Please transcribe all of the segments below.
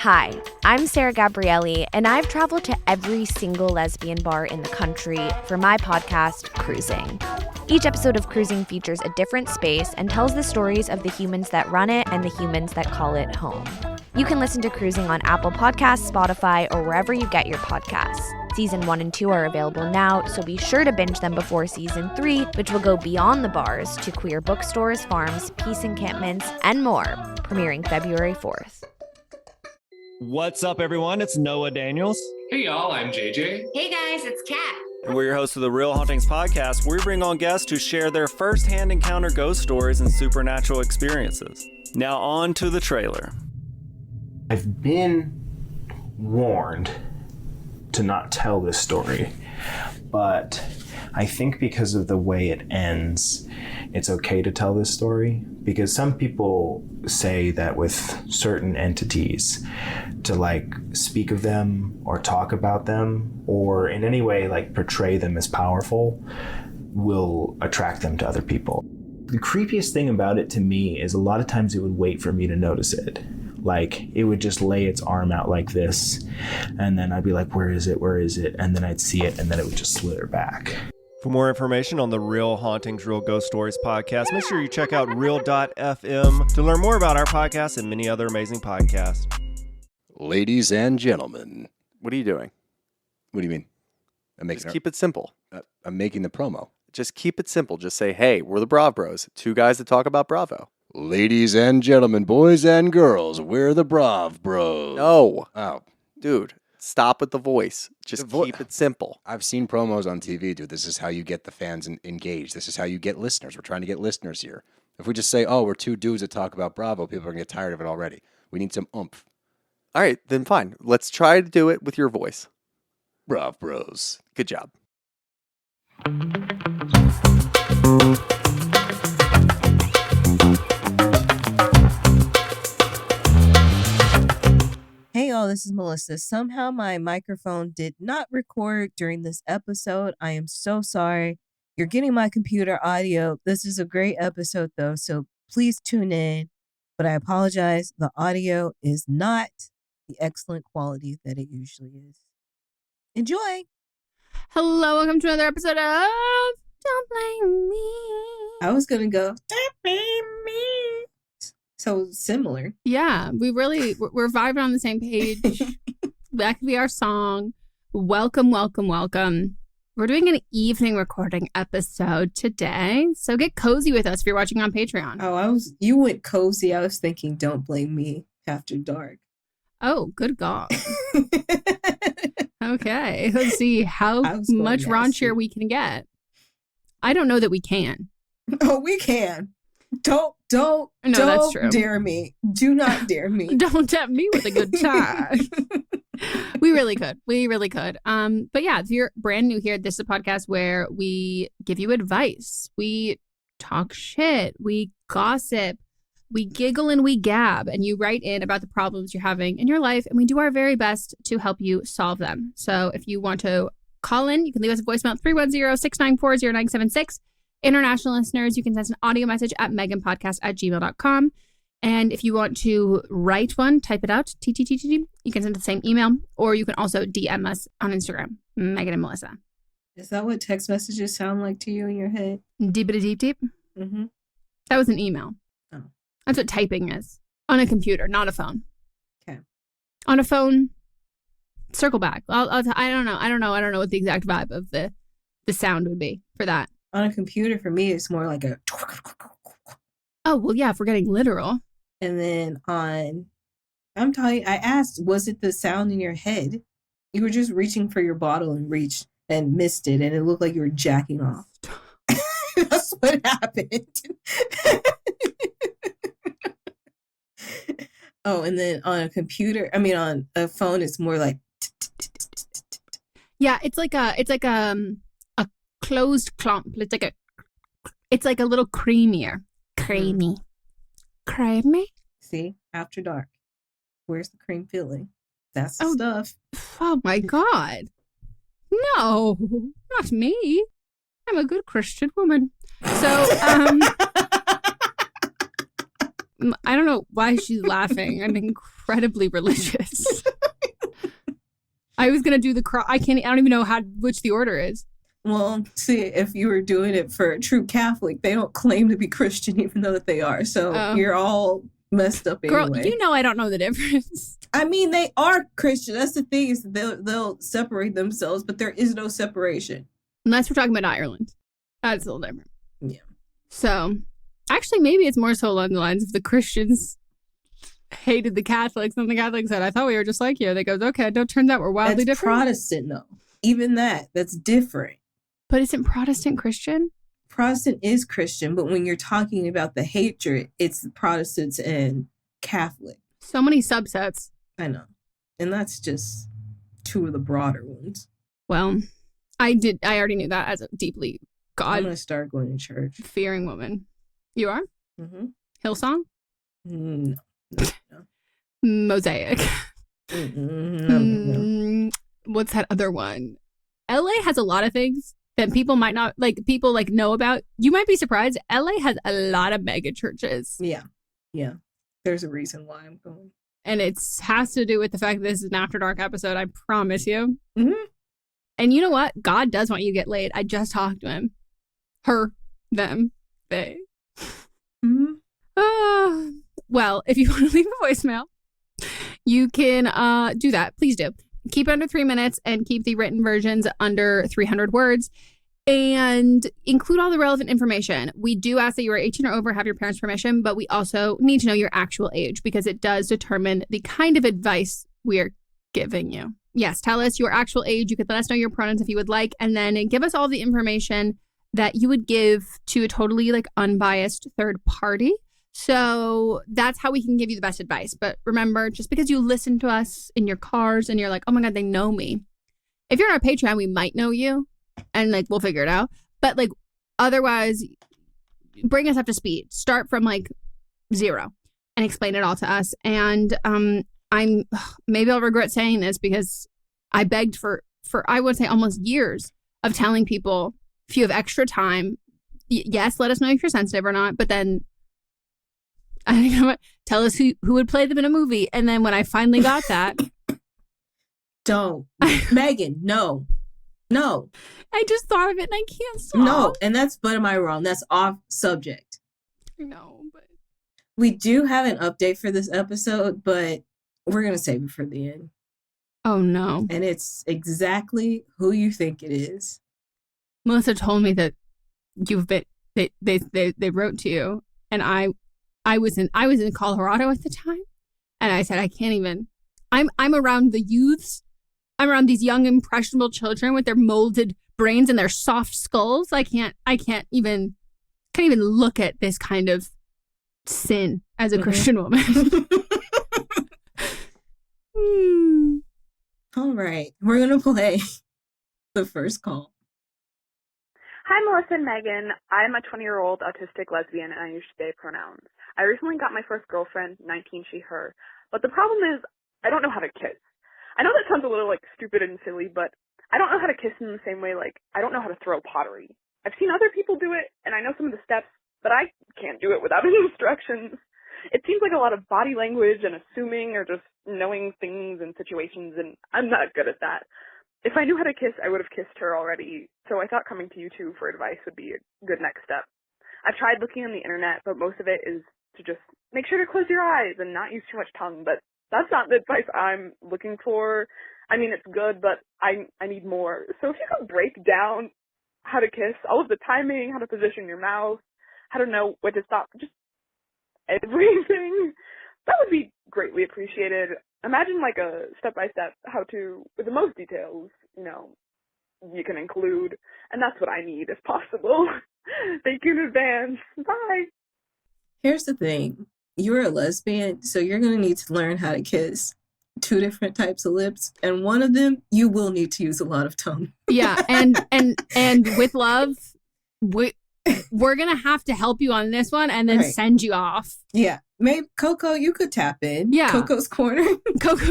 Hi, I'm Sarah Gabrielli, and I've traveled to every single lesbian bar in the country for my podcast, Cruising. Each episode of Cruising features a different space and tells the stories of the humans that run it and the humans that call it home. You can listen to Cruising on Apple Podcasts, Spotify, or wherever you get your podcasts. Season 1 and 2 are available now, so be sure to binge them before Season 3, which will go beyond the bars to queer bookstores, farms, peace encampments, and more, premiering February 4th. What's up, everyone? It's Noah Daniels. Hey, y'all. I'm JJ. Hey, guys. It's Kat. And we're your hosts of the Real Hauntings podcast, where we bring on guests to share their first-hand encounter ghost stories and supernatural experiences. Now on to the trailer. I've been warned to not tell this story, but I think because of the way it ends, it's okay to tell this story, because some people say that with certain entities, to speak of them or talk about them or in any way portray them as powerful will attract them to other people. The creepiest thing about it to me is a lot of times it would wait for me to notice it. It would just lay its arm out like this, and then I'd be like, where is it? Where is it? And then I'd see it, and then it would just slither back. For more information on the Real Hauntings, Real Ghost Stories podcast, make sure you check out real.fm to learn more about our podcast and many other amazing podcasts. Ladies and gentlemen. What are you doing? What do you mean? Just keep it simple. I'm making the promo. Just keep it simple. Just say, hey, we're the Brav Bros. Two guys that talk about Bravo. Ladies and gentlemen, boys and girls, we're the Brav Bros. No. Oh. Dude, stop with the voice. Just keep it simple. I've seen promos on TV, dude. This is how you get the fans engaged. This is how you get listeners. We're trying to get listeners here. If we just say, oh, we're two dudes that talk about Bravo, people are going to get tired of it already. We need some oomph. All right, then fine. Let's try to do it with your voice. Brav Bros. Good job. Hey y'all, this is Melissa. Somehow my microphone did not record during this episode. I am so sorry. You're getting my computer audio. This is a great episode though, so please tune in. But I apologize, the audio is not the excellent quality that it usually is. Enjoy! Hello, welcome to another episode of Don't Blame Me. I was gonna go, don't blame me. So similar. Yeah, we're vibing on the same page. That could be our song. Welcome, welcome, welcome. We're doing an evening recording episode today, so get cozy with us if you're watching on Patreon. Oh, you went cozy. I was thinking Don't Blame Me After Dark. Oh, good God. Okay, let's see how much raunchier we can get. I don't know that we can. Oh, we can. Don't that's true. Dare me. Do not dare me. Don't tempt me with a good time. We really could. But yeah, if you're brand new here, this is a podcast where we give you advice. We talk shit. We gossip. We giggle and we gab. And you write in about the problems you're having in your life. And we do our very best to help you solve them. So if you want to call in, you can leave us a voicemail 310-694-0976. International listeners, you can send an audio message at meghanpodcast@gmail.com. And if you want to write one, type it out, TTTT, you can send the same email, or you can also DM us on Instagram, Meghan and Melisa. Is that what text messages sound like to you in your head? Deep. Mm-hmm. That was an email. Oh. That's what typing is. On a computer, not a phone. Okay. On a phone, circle back. I don't know. I don't know what the exact vibe of the sound would be for that. On a computer, for me, it's more like a... Oh, well, yeah, if we're getting literal. And then I asked, was it the sound in your head? You were just reaching for your bottle and reached and missed it, and it looked like you were jacking off. That's what happened. Oh, and then on a phone, it's more like... Yeah, it's like a closed clump. It's like a little creamier. Creamy. See, after dark. Where's the cream filling? That's the stuff. Oh my God. No, not me. I'm a good Christian woman. So, I don't know why she's laughing. I'm incredibly religious. I was gonna do the cross. I don't even know which the order is. Well, see, if you were doing it for a true Catholic, they don't claim to be Christian, even though that they are. So you're all messed up anyway. Girl, you know I don't know the difference. I mean, they are Christian. That's the thing, is they'll separate themselves, but there is no separation. Unless we're talking about Ireland. That's a little different. Yeah. So, actually, maybe it's more so along the lines of the Christians hated the Catholics, and the Catholics said, I thought we were just like you. They goes, okay, it turns out we're wildly That's different. Protestant, though. Even that's different. But isn't Protestant Christian? Protestant is Christian, but when you're talking about the hatred, it's Protestants and Catholic. So many subsets. I know. And that's just two of the broader ones. Well, I already knew that as a deeply I'm going to start going to church. fearing woman. You are? Mm-hmm. Hillsong? No. Mosaic. No. What's that other one? LA has a lot of things that people might not people know about. You might be surprised. LA has a lot of mega churches. Yeah. There's a reason why I'm going. And it has to do with the fact that this is an After Dark episode, I promise you. Mm-hmm. And you know what? God does want you to get laid. I just talked to him. Her, them, they. Mm-hmm. Well, if you want to leave a voicemail, you can do that. Please do. Keep it under 3 minutes and keep the written versions under 300 words and include all the relevant information. We do ask that you are 18 or over, have your parents' permission, but we also need to know your actual age because it does determine the kind of advice we are giving you. Yes, tell us your actual age. You could let us know your pronouns if you would like, and then give us all the information that you would give to a totally unbiased third party. So that's how we can give you the best advice. But remember, just because you listen to us in your cars and you're like, oh my God, they know me. If you're on our Patreon, we might know you and we'll figure it out. But otherwise, bring us up to speed. Start from 0 and explain it all to us. And maybe I'll regret saying this because I begged for I would say almost years of telling people if you have extra time, yes, let us know if you're sensitive or not. But then tell us who would play them in a movie. And then when I finally got that. Don't. Megan, no. I just thought of it and I can't stop. No, and but am I wrong? That's off subject. No, but. We do have an update for this episode, but we're going to save it for the end. Oh, no. And it's exactly who you think it is. Melissa told me that they wrote to you, and I was in Colorado at the time, and I said I can't even. I'm around the youths. I'm around these young impressionable children with their molded brains and their soft skulls. I can't even look at this kind of sin as a Christian woman. All right, we're gonna play the first call. Hi, Melissa and Megan. I'm a 20-year-old autistic lesbian, and I use they pronouns. I recently got my first girlfriend, 19, she, her. But the problem is, I don't know how to kiss. I know that sounds a little, stupid and silly, but I don't know how to kiss in the same way, I don't know how to throw pottery. I've seen other people do it, and I know some of the steps, but I can't do it without any instructions. It seems like a lot of body language and assuming or just knowing things and situations, and I'm not good at that. If I knew how to kiss, I would have kissed her already, so I thought coming to you two for advice would be a good next step. I've tried looking on the internet, but most of it is to just make sure to close your eyes and not use too much tongue, but that's not the advice I'm looking for. I mean, it's good, but I need more. So if you could break down how to kiss, all of the timing, how to position your mouth, how to know when to stop, just everything, that would be greatly appreciated. Imagine a step-by-step how to, with the most details, you can include. And that's what I need, if possible. Thank you in advance. Bye. Here's the thing. You're a lesbian, so you're going to need to learn how to kiss 2 different types of lips. And one of them, you will need to use a lot of tongue. Yeah, and with love, we're going to have to help you on this one and then send you off. Yeah. Maybe Coco, you could tap in. Yeah. Coco's Corner. Coco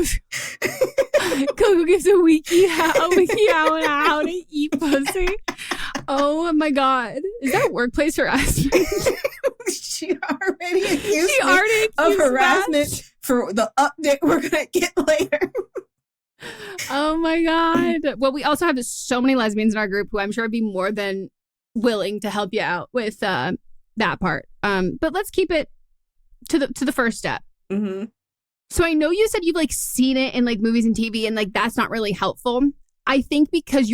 gives a wiki how on how to eat pussy. Oh my God. Is that workplace harassment? She already accused She me already of accused harassment that? for the update we're going to get later. Oh my God. Well, we also have so many lesbians in our group who I'm sure would be more than willing to help you out with that part. But let's keep it to the first step. Mm-hmm. So I know you said you've like seen it in like movies and TV and like that's not really helpful. I think because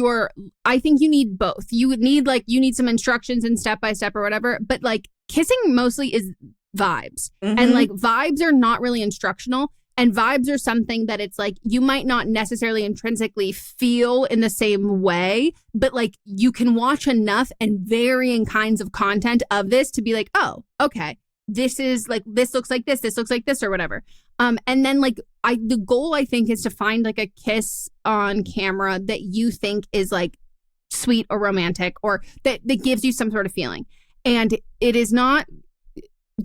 I think you need both. You need some instructions and step by step or whatever, but like kissing mostly is vibes. Mm-hmm. And like vibes are not really instructional. And vibes are something that it's like you might not necessarily intrinsically feel in the same way, but like you can watch enough and varying kinds of content of this to be like, oh, okay, this is like, this looks like this looks like this or whatever. And then like the goal I think is to find like a kiss on camera that you think is like sweet or romantic or that gives you some sort of feeling. And it is not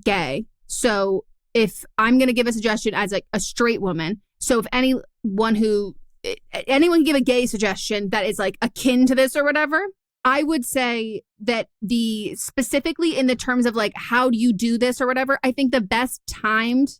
gay. So if I'm going to give a suggestion as like a straight woman, so if anyone can give a gay suggestion that is like akin to this or whatever, I would say that specifically in the terms of like, how do you do this or whatever, I think the best timed,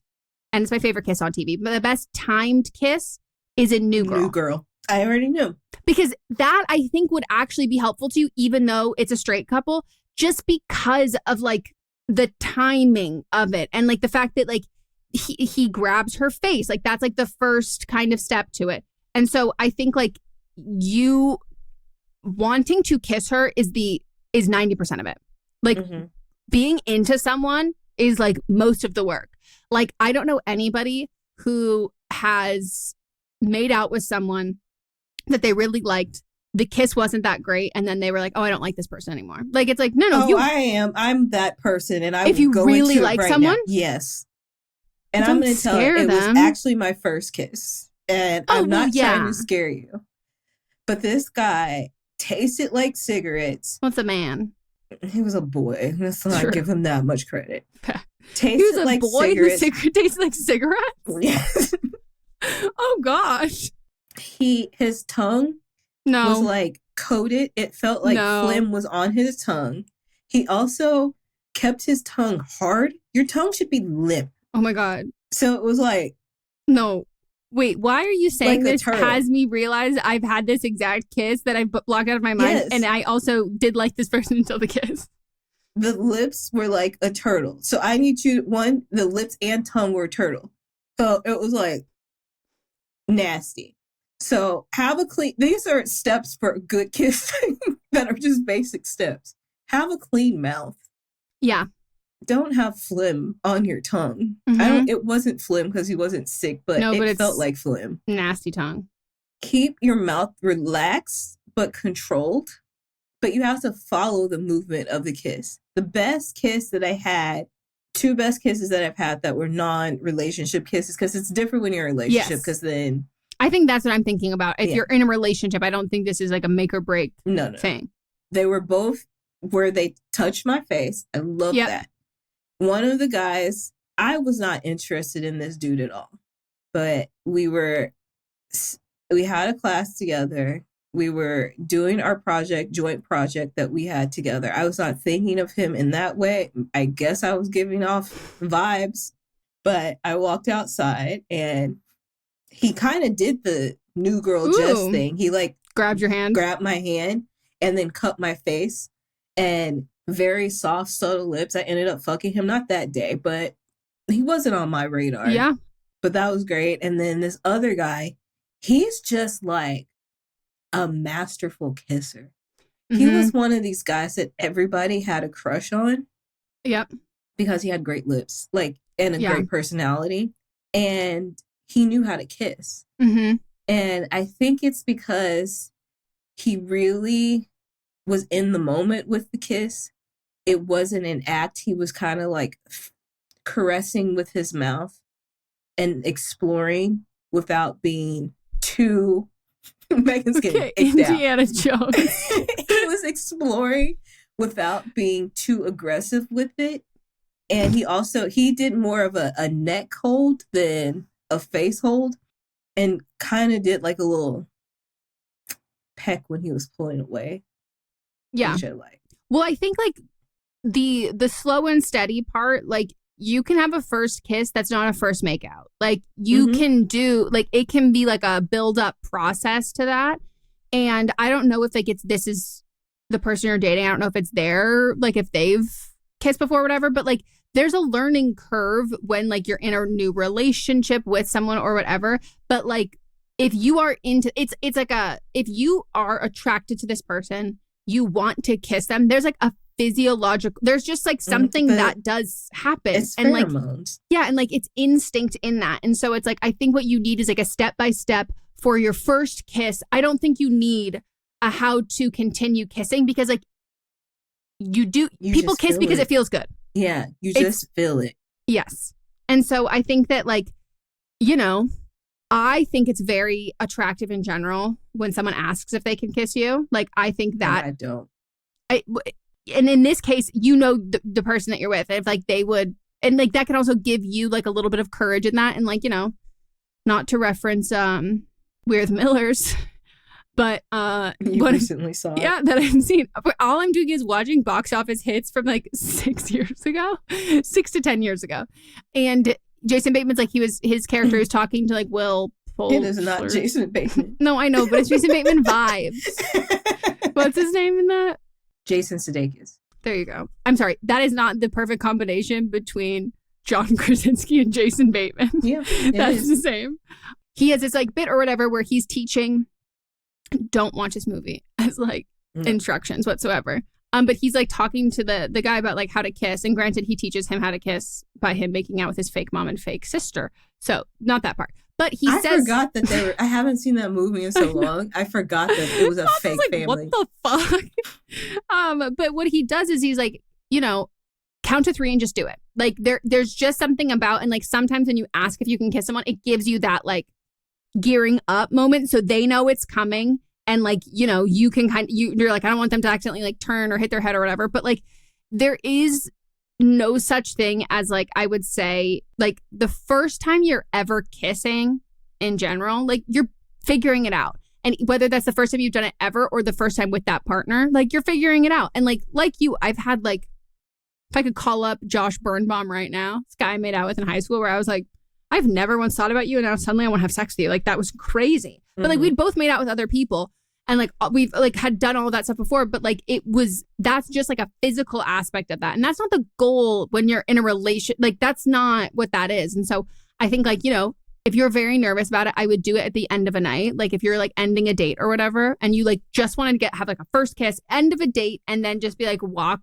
and it's my favorite kiss on TV, but the best timed kiss is in New Girl. New Girl. I already knew. Because that I think would actually be helpful to you, even though it's a straight couple, just because of like the timing of it and like the fact that like he grabs her face, like that's like the first kind of step to it. And so I think like you wanting to kiss her is 90% of it. Like being into someone is like most of the work. Like I don't know anybody who has made out with someone that they really liked. The kiss wasn't that great. And then they were like, oh, I don't like this person anymore. Like, it's like, no. I'm that person. And if you really like someone? Yes. And I'm going to tell you, it was actually my first kiss. And I'm not trying to scare you. But this guy tasted like cigarettes. What's a man? He was a boy. Let's not give him that much credit. He was a like boy cigarettes. Who tastes like cigarettes? Yes. Oh, gosh. His tongue was like coated. It felt like phlegm was on his tongue. He also kept his tongue hard. Your tongue should be limp. Oh my God. So it was like, no. Wait, why are you saying like this has me realize I've had this exact kiss that I've blocked out of my mind? Yes. And I also did like this person until the kiss. The lips were like a turtle. So I need you, the lips and tongue were a turtle. So it was like nasty. So these are steps for a good kissing that are just basic steps. Have a clean mouth. Yeah. Don't have phlegm on your tongue. It wasn't phlegm because he wasn't sick, but it felt like phlegm. Nasty tongue. Keep your mouth relaxed but controlled, but you have to follow the movement of the kiss. The best kiss that I had, two best kisses that I've had that were non-relationship kisses, because it's different when you're in a relationship, because then... I think that's what I'm thinking about. If you're in a relationship, I don't think this is like a make or break thing. They were both where they touched my face. I love that. One of the guys, I was not interested in this dude at all, but we had a class together. We were doing our joint project that we had together. I was not thinking of him in that way. I guess I was giving off vibes, but I walked outside and he kind of did the New Girl Jess thing. He like grabbed my hand and then cut my face, and very soft, subtle lips. I ended up fucking him, not that day, but he wasn't on my radar. Yeah. But that was great. And then this other guy, he's just like a masterful kisser. He was one of these guys that everybody had a crush on. Yep. Because he had great lips, like, and a great personality. And he knew how to kiss. And I think it's because he really was in the moment with the kiss. It wasn't an act. He was kind of like caressing with his mouth and exploring without being too... Megan's getting Indiana Jones. He was exploring without being too aggressive with it. And he did more of a neck hold than a face hold, and kind of did like a little peck when he was pulling away. Yeah. which I like. Well, I think like the slow and steady part, like you can have a first kiss that's not a first makeout. Like you can do, like it can be like a build up process to that. And I don't know if like this is the person you're dating. I don't know if it's like if they've kissed before or whatever, but like there's a learning curve when like you're in a new relationship with someone or whatever. But like if you are into, it's like if you are attracted to this person, you want to kiss them, there's like a physiological, there's just like something that does happen. It's and pheromones. like, yeah. And like it's instinct in that. And so it's like, I think what you need is like a step-by-step for your first kiss. I don't think you need a how to continue kissing because like people kiss because it feels good. Yeah. You just feel it. Yes. And so I think that like, you know, I think it's very attractive in general when someone asks if they can kiss you. Like, I think that. I don't. And in this case, you know the person that you're with. If like they would, and like that can also give you like a little bit of courage in that. And like, you know, not to reference We're the Millers, but you recently saw it. Yeah, that I've seen. All I'm doing is watching box office hits from like 6 to 10 years ago. And Jason Bateman's like, his character is talking to like Will Poulter. It is not Jason Bateman. No, I know, but it's Jason Bateman vibes. What's his name in that? Jason Sudeikis. There you go. I'm sorry. That is not the perfect combination between John Krasinski and Jason Bateman. Yeah, that's the same. He has this like bit or whatever where he's teaching, don't watch this movie as like instructions whatsoever. But he's like talking to the guy about like how to kiss. And granted, he teaches him how to kiss by him making out with his fake mom and fake sister. So not that part. But I forgot that they were. I haven't seen that movie in so long. I forgot that it was a fake family. What the fuck? But what he does is he's like, you know, count to 3 and just do it. Like there's just something about, and like sometimes when you ask if you can kiss someone, it gives you that like gearing up moment, so they know it's coming. And like, you know, you can you're like, I don't want them to accidentally like turn or hit their head or whatever. But like, there is no such thing as like, I would say like the first time you're ever kissing in general, like you're figuring it out. And whether that's the first time you've done it ever or the first time with that partner, like you're figuring it out. And like you, I've had like, if I could call up Josh Birnbaum right now, this guy I made out with in high school, where I was like, I've never once thought about you, and now suddenly I want to have sex with you. Like that was crazy. But like we'd both made out with other people, and like we've like had done all of that stuff before. But like that's just like a physical aspect of that, and that's not the goal when you're in a relation. Like that's not what that is. And so I think like, you know, if you're very nervous about it, I would do it at the end of a night. Like if you're like ending a date or whatever, and you like just want to have like a first kiss, end of a date, and then just be like walk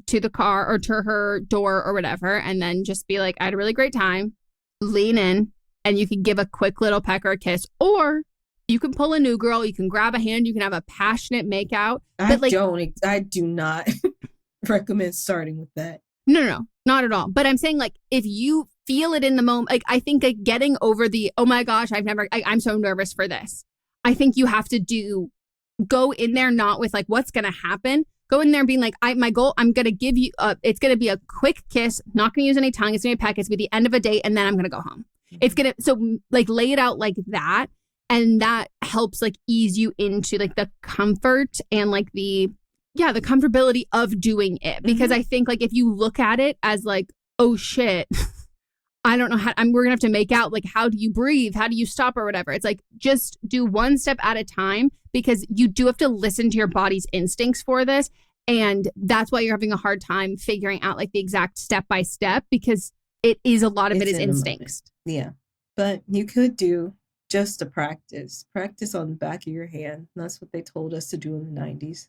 to the car or to her door or whatever, and then just be like, I had a really great time. Lean in, and you can give a quick little peck or a kiss, or you can pull a new girl, you can grab a hand, you can have a passionate makeout. I do not recommend starting with that. No, not at all. But I'm saying like, if you feel it in the moment, like I think like getting over the, oh my gosh, I'm so nervous for this. I think you have to go in there not with like, what's going to happen. Go in there and being like, my goal, I'm going to give you, it's going to be a quick kiss, not going to use any tongue. It's going to be a peck. It's going to be the end of a date. And then I'm going to go home. It's going to, so like lay it out like that. And that helps like ease you into like the comfort and like the comfortability of doing it. Because I think like if you look at it as like, oh shit, I don't know how, we're going to have to make out. Like, how do you breathe? How do you stop or whatever? It's like, just do one step at a time, because you do have to listen to your body's instincts for this. And that's why you're having a hard time figuring out like the exact step by step, because it is a lot of it is instincts. Yeah. But you could do just a practice on the back of your hand. That's what they told us to do in the 90s.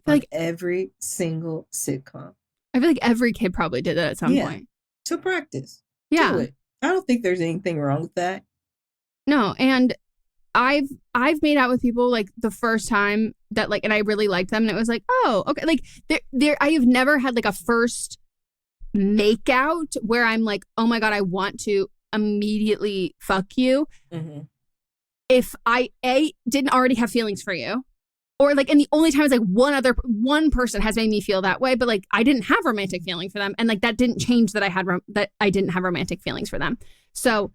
Like every single sitcom. I feel like every kid probably did that at some point. To practice. Yeah. Do it. I don't think there's anything wrong with that. No, and I've made out with people like the first time that like, and I really liked them, and it was like, oh, okay. Like I have never had like a first make out where I'm like, oh my God, I want to immediately fuck you. Mm-hmm. If I didn't already have feelings for you, or like, and the only time is like one person has made me feel that way, but like I didn't have romantic feeling for them, and like that didn't change that I didn't have romantic feelings for them. So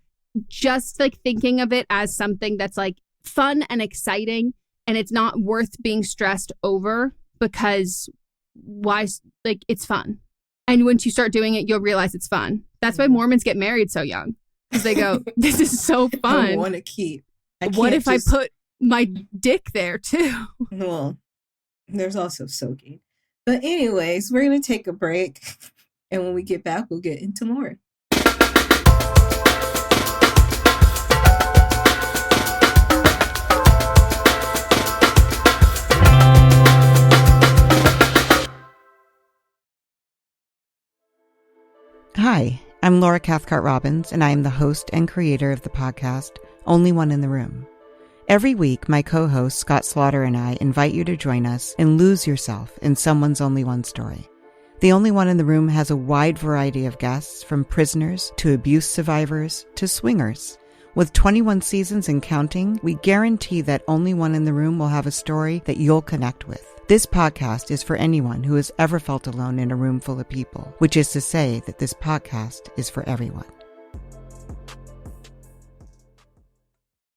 just like thinking of it as something that's like fun and exciting, and it's not worth being stressed over, because like it's fun. And once you start doing it, you'll realize it's fun. That's why Mormons get married so young. Because they go, this is so fun. I want to keep. What if I put my dick there too? Well, there's also soaking. But anyways, we're going to take a break. And when we get back, we'll get into more. Hi, I'm Laura Cathcart-Robbins, and I am the host and creator of the podcast, Only One in the Room. Every week, my co-host Scott Slaughter and I invite you to join us and lose yourself in someone's only one story. The Only One in the Room has a wide variety of guests, from prisoners to abuse survivors to swingers. With 21 seasons and counting, we guarantee that Only One in the Room will have a story that you'll connect with. This podcast is for anyone who has ever felt alone in a room full of people, which is to say that this podcast is for everyone.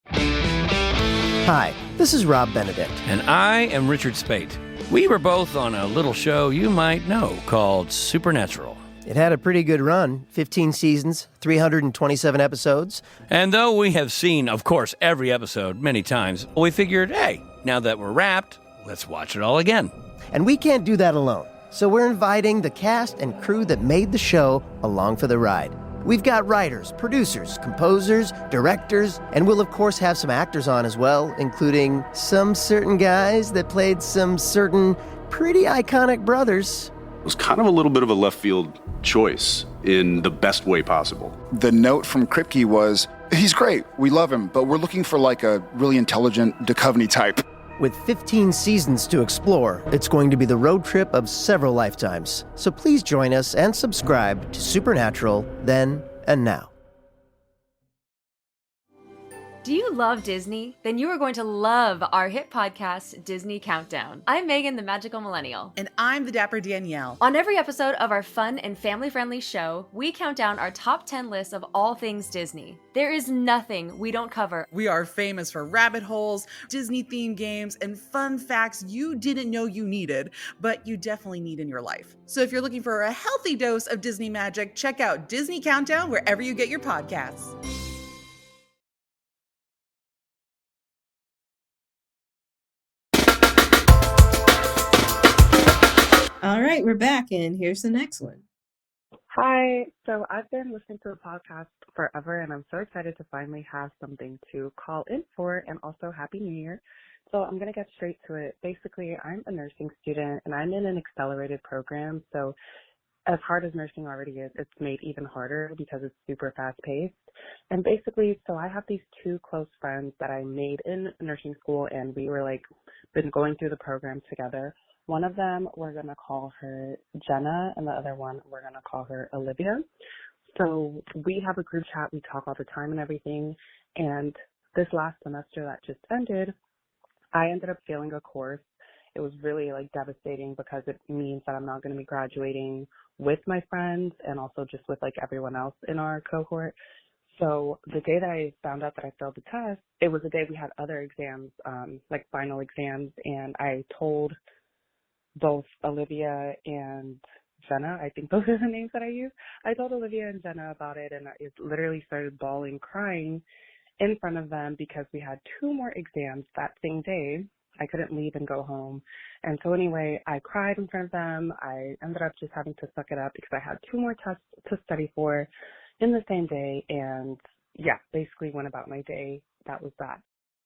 Hi, this is Rob Benedict. And I am Richard Spate. We were both on a little show you might know called Supernatural. It had a pretty good run, 15 seasons, 327 episodes. And though we have seen, of course, every episode many times, we figured, hey, now that we're wrapped, let's watch it all again. And we can't do that alone, so we're inviting the cast and crew that made the show along for the ride. We've got writers, producers, composers, directors, and we'll of course have some actors on as well, including some certain guys that played some certain pretty iconic brothers. It was kind of a little bit of a left field choice in the best way possible. The note from Kripke was, he's great, we love him, but we're looking for like a really intelligent Duchovny type. With 15 seasons to explore, it's going to be the road trip of several lifetimes. So please join us and subscribe to Supernatural then and now. Do you love Disney? Then you are going to love our hit podcast, Disney Countdown. I'm Megan, the Magical Millennial. And I'm the Dapper Danielle. On every episode of our fun and family-friendly show, we count down our top 10 lists of all things Disney. There is nothing we don't cover. We are famous for rabbit holes, Disney-themed games, and fun facts you didn't know you needed, but you definitely need in your life. So if you're looking for a healthy dose of Disney magic, check out Disney Countdown wherever you get your podcasts. All right, we're back, and here's the next one. Hi. So I've been listening to the podcast forever, and I'm so excited to finally have something to call in for, and also Happy New Year. So I'm going to get straight to it. Basically, I'm a nursing student, and I'm in an accelerated program. So as hard as nursing already is, it's made even harder because it's super fast-paced. And basically, so I have these two close friends that I made in nursing school, and we were been going through the program together. One of them, we're going to call her Jenna, and the other one, we're going to call her Olivia. So we have a group chat. We talk all the time and everything. And this last semester that just ended, I ended up failing a course. It was really devastating because it means that I'm not going to be graduating with my friends and also just with everyone else in our cohort. So the day that I found out that I failed the test, it was the day we had other exams, final exams, and I told both Olivia and Jenna, I think those are the names that I use. I told Olivia and Jenna about it, and I literally started bawling, crying in front of them because we had two more exams that same day. I couldn't leave and go home. And so anyway, I cried in front of them. I ended up just having to suck it up because I had two more tests to study for in the same day. And yeah, basically went about my day. That was that.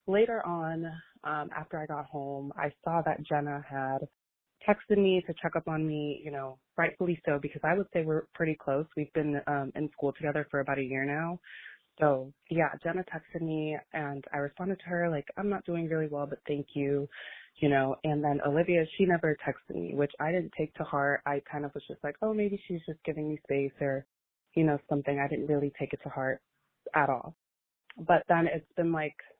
Later on, after I got home, I saw that Jenna had texted me to check up on me, rightfully so, because I would say we're pretty close. We've been in school together for about a year now. So yeah, Jenna texted me and I responded to her I'm not doing really well, but thank you, and then Olivia, she never texted me, which I didn't take to heart. I kind of was just oh, maybe she's just giving me space or, something. I didn't really take it to heart at all. But then it's been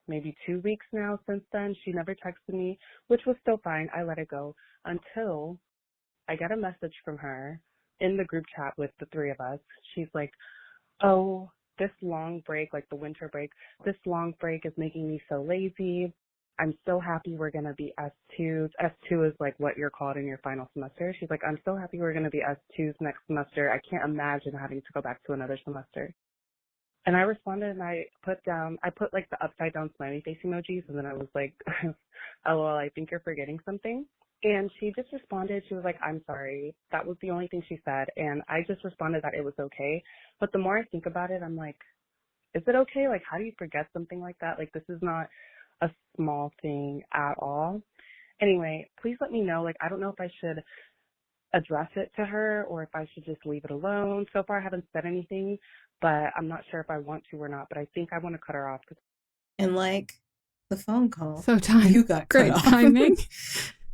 maybe 2 weeks now since then. She never texted me, which was still fine. I let it go until I got a message from her in the group chat with the three of us. She's oh, this long break, the winter break, this long break is making me so lazy. I'm so happy we're going to be S2s. S2 is like what you're called in your final semester. She's like, I'm so happy we're going to be S2s next semester. I can't imagine having to go back to another semester. And I responded and I put like the upside down smiley face emojis, and then I was like, LOL, I think you're forgetting something. And she just responded, she was like, I'm sorry. That was the only thing she said. And I just responded that it was okay. But the more I think about it, I'm like, is it okay? Like, how do you forget something like that? Like, this is not a small thing at all. Anyway, please let me know. Like, I don't know if I should address it to her or if I should just leave it alone. So far, I haven't said anything, but I'm not sure if I want to or not. But I think I want to cut her off. And like the phone call. So time. You got great cut off. timing.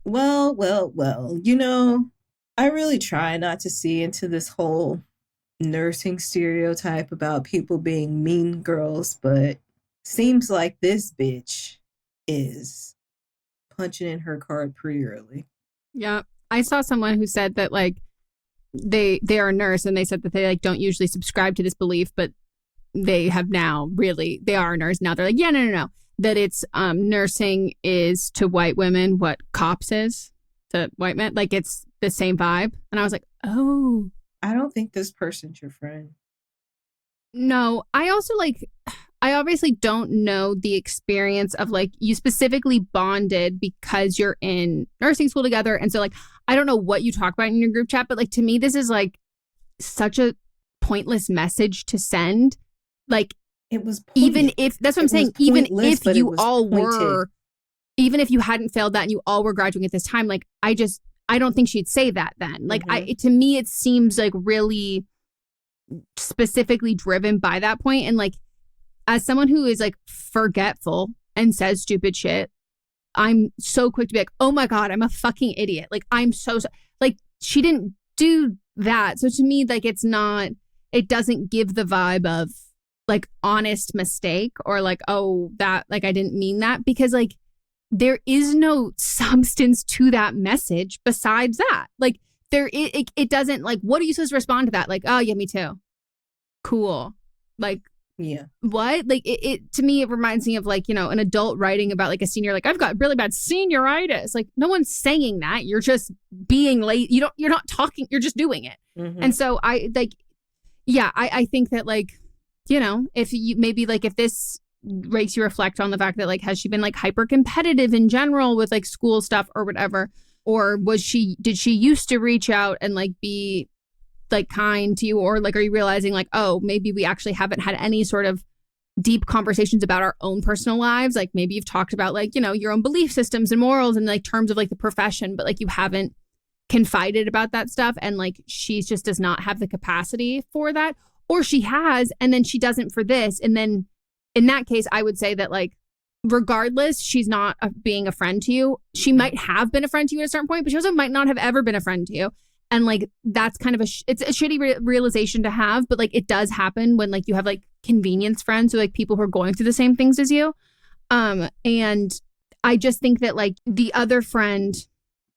Well, you know, I really try not to see into this whole nursing stereotype about people being mean girls, but seems like this bitch is punching in her card pretty early. Yeah. I saw someone who said that like they are a nurse, and they said that they like don't usually subscribe to this belief, but they have now really, they are a nurse now. They're like, yeah, no. That it's nursing is to white women what cops is to white men. Like it's the same vibe. And I was like, oh. I don't think this person's your friend. No, I also I obviously don't know the experience of like you specifically bonded because you're in nursing school together. And so like, I don't know what you talk about in your group chat, but like to me, this is like such a pointless message to send. Like it was pointed. Even if that's what I'm saying, even if you all were, even if you hadn't failed that and you all were graduating at this time, like I don't think she'd say that then. Like to me, it seems like really specifically driven by that point. And like, as someone who is like forgetful and says stupid shit, I'm so quick to be like, oh my God, I'm a fucking idiot. Like, I'm so like, she didn't do that. So to me, like, it doesn't give the vibe of like honest mistake or like, oh, that, like, I didn't mean that, because like, there is no substance to that message besides that. Like it doesn't, like, what are you supposed to respond to that? Like, oh yeah, me too. Cool. Like, yeah. What? Like it to me, it reminds me of like, you know, an adult writing about like a senior, like I've got really bad senioritis. Like no one's saying that. You're just being late. You're not talking. You're just doing it. Mm-hmm. And so I think that like, you know, if you maybe like if this makes you reflect on the fact that like, has she been like hyper competitive in general with like school stuff or whatever? Or did she used to reach out and like be like kind to you? Or like, are you realizing like, oh, maybe we actually haven't had any sort of deep conversations about our own personal lives? Like maybe you've talked about like, you know, your own belief systems and morals and like terms of like the profession, but like you haven't confided about that stuff. And like, she just does not have the capacity for that. Or she has, and then she doesn't for this. And then in that case, I would say that like, regardless, she's not being a friend to you. She might have been a friend to you at a certain point, but she also might not have ever been a friend to you. And like, that's kind of it's a shitty realization to have, but like it does happen when like you have like convenience friends, so like people who are going through the same things as you. And I just think that like the other friend,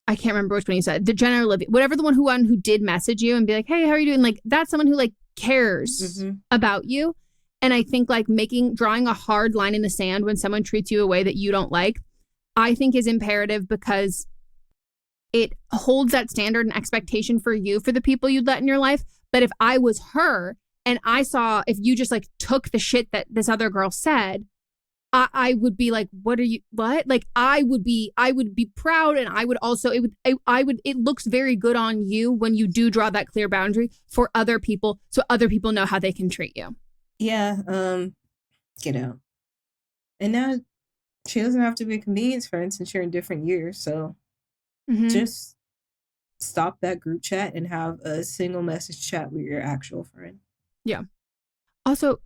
I can't remember which one you said, the Jenna Olivia, whatever, the one who did message you and be like, hey, how are you doing? Like that's someone who like cares about you. And I think like drawing a hard line in the sand when someone treats you a way that you don't like, I think is imperative, because it holds that standard and expectation for you, for the people you'd let in your life. But if I was her and I saw, if you just like took the shit that this other girl said, I would be like, what? Like I would be proud. And I would also, it looks very good on you when you do draw that clear boundary for other people, so other people know how they can treat you. Yeah, you know, and now she doesn't have to be a convenience friend since you're in different years. So just stop that group chat and have a single message chat with your actual friend. Yeah. Also,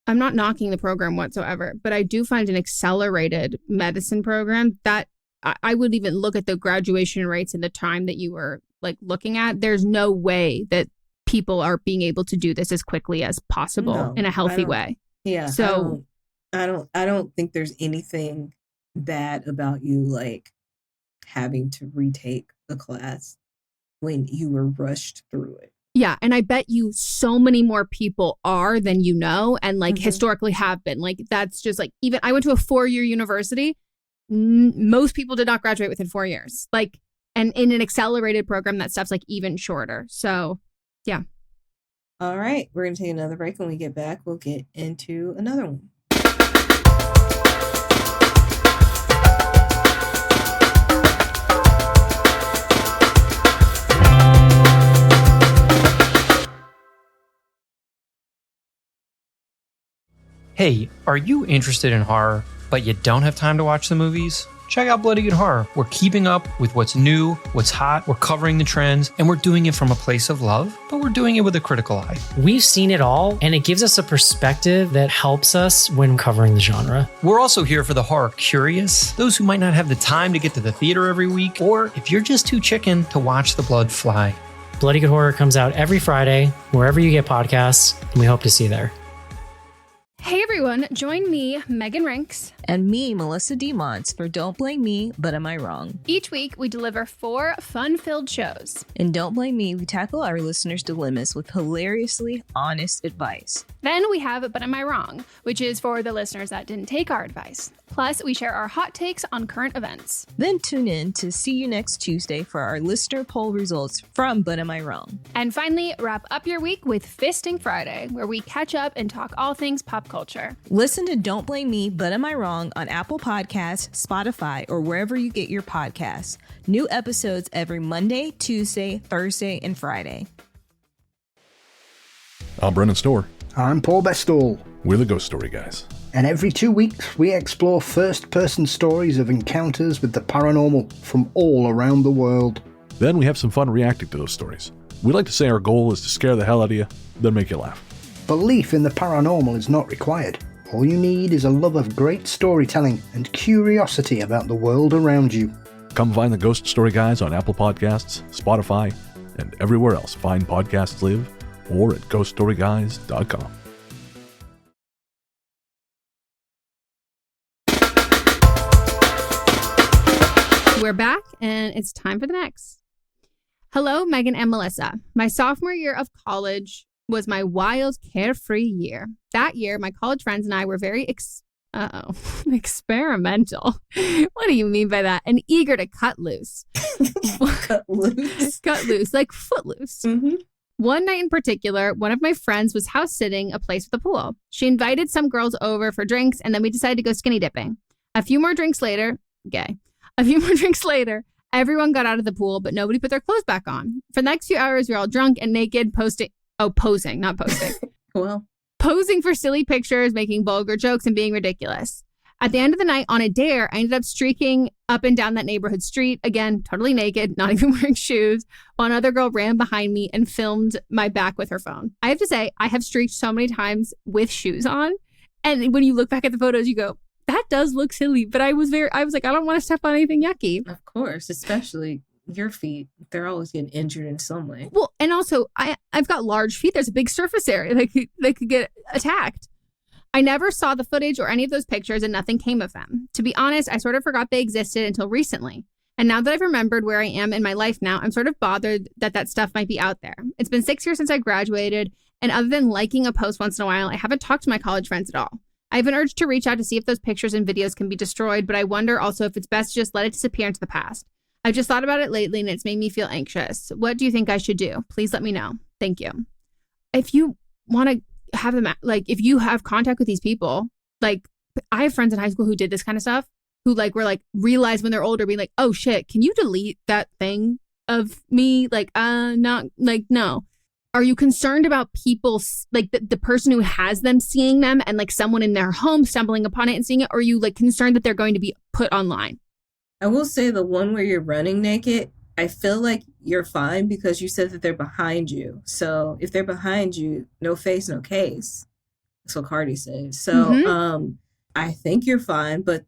I'm not knocking the program whatsoever, but I do find an accelerated medicine program that I would even look at the graduation rates and the time that you were like looking at. There's no way that people are being able to do this as quickly as possible in a healthy way. Yeah. So I don't think there's anything bad about you like having to retake a class when you were rushed through it. Yeah. And I bet you so many more people are than you know, and like historically have been. Like that's just like, even I went to a 4-year university most people did not graduate within 4 years. Like, and in an accelerated program, that stuff's like even shorter. So, yeah. All right, we're going to take another break. When we get back, we'll get into another one. Hey, are you interested in horror, but you don't have time to watch the movies? Check out Bloody Good Horror. We're keeping up with what's new, what's hot, we're covering the trends, and we're doing it from a place of love, but we're doing it with a critical eye. We've seen it all, and it gives us a perspective that helps us when covering the genre. We're also here for the horror curious, those who might not have the time to get to the theater every week, or if you're just too chicken to watch the blood fly. Bloody Good Horror comes out every Friday, wherever you get podcasts, and we hope to see you there. Hey everyone, join me, Megan Rinks. And me, Melissa DeMonts, for Don't Blame Me, But Am I Wrong? Each week, we deliver 4 fun-filled shows. In Don't Blame Me, we tackle our listeners' dilemmas with hilariously honest advice. Then we have But Am I Wrong, which is for the listeners that didn't take our advice. Plus, we share our hot takes on current events. Then tune in to See You Next Tuesday for our listener poll results from But Am I Wrong? And finally, wrap up your week with Fisting Friday, where we catch up and talk all things pop culture. Listen to Don't Blame Me, But Am I Wrong on Apple Podcasts, Spotify, or wherever you get your podcasts. New episodes every Monday, Tuesday, Thursday, and Friday. I'm Brennan Storr. I'm Paul Bestall. We're the Ghost Story Guys. And every 2 weeks, we explore first-person stories of encounters with the paranormal from all around the world. Then we have some fun reacting to those stories. We like to say our goal is to scare the hell out of you, then make you laugh. Belief in the paranormal is not required. All you need is a love of great storytelling and curiosity about the world around you. Come find the Ghost Story Guys on Apple Podcasts, Spotify, and everywhere else fine podcasts live, or at ghoststoryguys.com. We're back, and it's time for the next. Hello, Meghan and Melisa. My sophomore year of college was my wild, carefree year. That year, my college friends and I were very experimental. What do you mean by that? And eager to cut loose. Cut loose? Cut loose, like footloose. Mm-hmm. One night in particular, one of my friends was house sitting a place with a pool. She invited some girls over for drinks, and then we decided to go skinny dipping. A few more drinks later, everyone got out of the pool, but nobody put their clothes back on. For the next few hours, we were all drunk and naked, posing, not posting. Well, posing for silly pictures, making vulgar jokes, and being ridiculous. At the end of the night, on a dare, I ended up streaking up and down that neighborhood street, again, totally naked, not even wearing shoes, while another girl ran behind me and filmed my back with her phone. I have to say, I have streaked so many times with shoes on, and when you look back at the photos, you go, that does look silly, but I was like, I don't want to step on anything yucky. Of course, especially your feet. They're always getting injured in some way. Well, and also, I've got large feet. There's a big surface area. They could get attacked. I never saw the footage or any of those pictures, and nothing came of them. To be honest, I sort of forgot they existed until recently. And now that I've remembered where I am in my life now, I'm sort of bothered that stuff might be out there. It's been 6 years since I graduated, and other than liking a post once in a while, I haven't talked to my college friends at all. I have an urge to reach out to see if those pictures and videos can be destroyed, but I wonder also if it's best to just let it disappear into the past. I've just thought about it lately, and it's made me feel anxious. What do you think I should do? Please let me know. Thank you. If you want to have them, like, if you have contact with these people, like, I have friends in high school who did this kind of stuff, who like were like realize when they're older, being like, oh shit, can you delete that thing of me? Like, not like, no. Are you concerned about people, like the person who has them seeing them and like someone in their home stumbling upon it and seeing it? Or are you like concerned that they're going to be put online? I will say the one where you're running naked, I feel like you're fine because you said that they're behind you. So if they're behind you, no face, no case. That's what Cardi says. So I think you're fine. But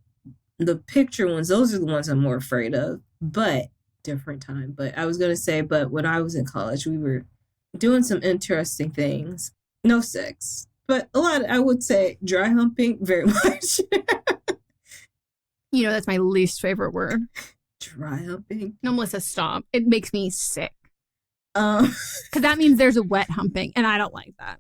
the picture ones, those are the ones I'm more afraid of. But different time. But I was going to say, but when I was in college, we were doing some interesting things. No sex, but a lot, I would say dry humping very much. You know, that's my least favorite word. Dry humping? No, Melissa, stop. It makes me sick. Because that means there's a wet humping, and I don't like that.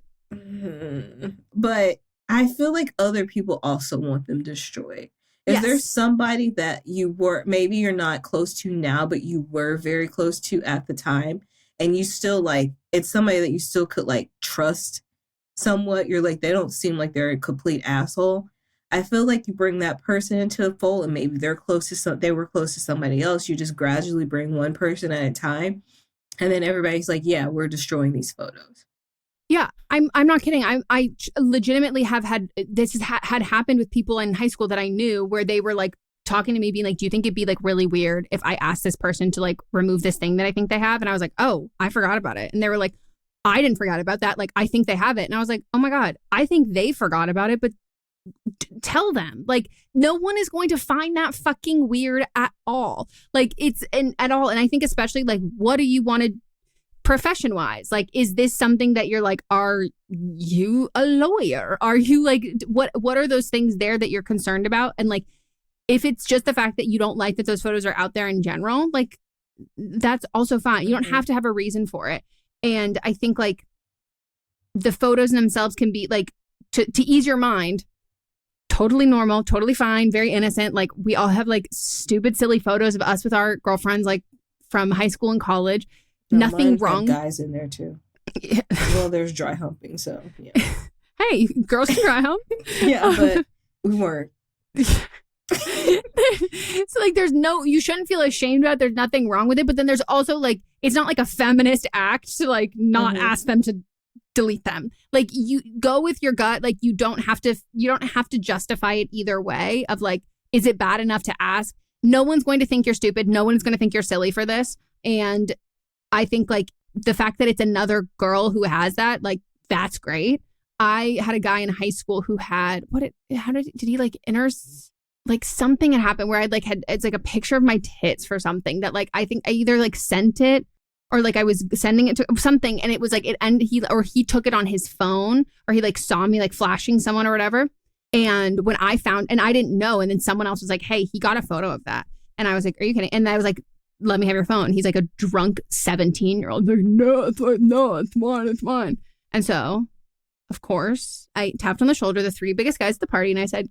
But I feel like other people also want them destroyed. Is there somebody that you were, maybe you're not close to now, but you were very close to at the time, and you still like, it's somebody that you still could like trust somewhat? You're like, they don't seem like they're a complete asshole. I feel like you bring that person into the fold, and maybe they were close to somebody else. You just gradually bring one person at a time, and then everybody's like, yeah, we're destroying these photos. Yeah, I'm not kidding. I legitimately have had this had happened with people in high school that I knew, where they were like talking to me being like, do you think it'd be like really weird if I asked this person to like remove this thing that I think they have? And I was like, oh, I forgot about it. And they were like, I didn't forget about that. Like, I think they have it. And I was like, oh my God, I think they forgot about it, but tell them. Like, no one is going to find that fucking weird at all. Like, at all. And I think especially like, what do you want to profession wise? Like, is this something that you're like, are you a lawyer? Are you like, what are those things there that you're concerned about? And like, if it's just the fact that you don't like that those photos are out there in general, like, that's also fine. You don't have to have a reason for it. And I think like the photos themselves can be like, to ease your mind, totally normal, totally fine, very innocent. Like, we all have like stupid, silly photos of us with our girlfriends, like from high school and college. No, nothing mine wrong. had guys in there too. Yeah. Well, there's dry humping, so yeah. Hey, girls can dry hump. Yeah, but we weren't. So like, you shouldn't feel ashamed about it. There's nothing wrong with it. But then there's also like, it's not like a feminist act to like not ask them to delete them. Like, you go with your gut. Like, you don't have to justify it either way of like, is it bad enough to ask? No one's going to think you're stupid. No one's going to think you're silly for this. And I think like the fact that it's another girl who has that, like, that's great. I had a guy in high school who had, did he like like something had happened where it's like a picture of my tits for something that like, I think I either like sent it or like I was sending it to something, and it was like he took it on his phone, or he like saw me like flashing someone or whatever. And when I found, and I didn't know, and then someone else was like, hey, he got a photo of that. And I was like, are you kidding? And I was like, let me have your phone. He's like a drunk 17-year-old. Like, no, it's mine. And so, of course, I tapped on the shoulder the three biggest guys at the party, and I said,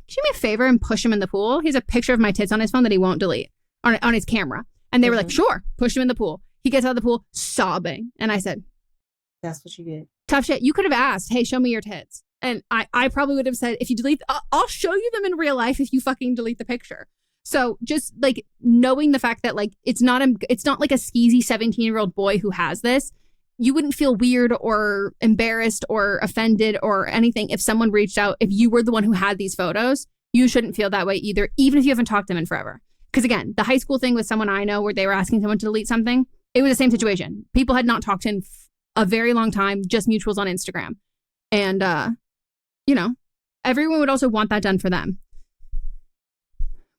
can you do me a favor and push him in the pool? He has a picture of my tits on his phone that he won't delete on his camera. And they were like, sure, push him in the pool. He gets out of the pool sobbing. And I said, that's what you get. Tough shit. You could have asked, hey, show me your tits. And I probably would have said, if you delete, I'll show you them in real life if you fucking delete the picture. So just like knowing the fact that like, it's not like a skeezy 17-year-old boy who has this. You wouldn't feel weird or embarrassed or offended or anything if someone reached out. If you were the one who had these photos, you shouldn't feel that way either, even if you haven't talked to them in forever. Because again, the high school thing with someone I know where they were asking someone to delete something, it was the same situation. People had not talked in a very long time, just mutuals on Instagram. And, everyone would also want that done for them.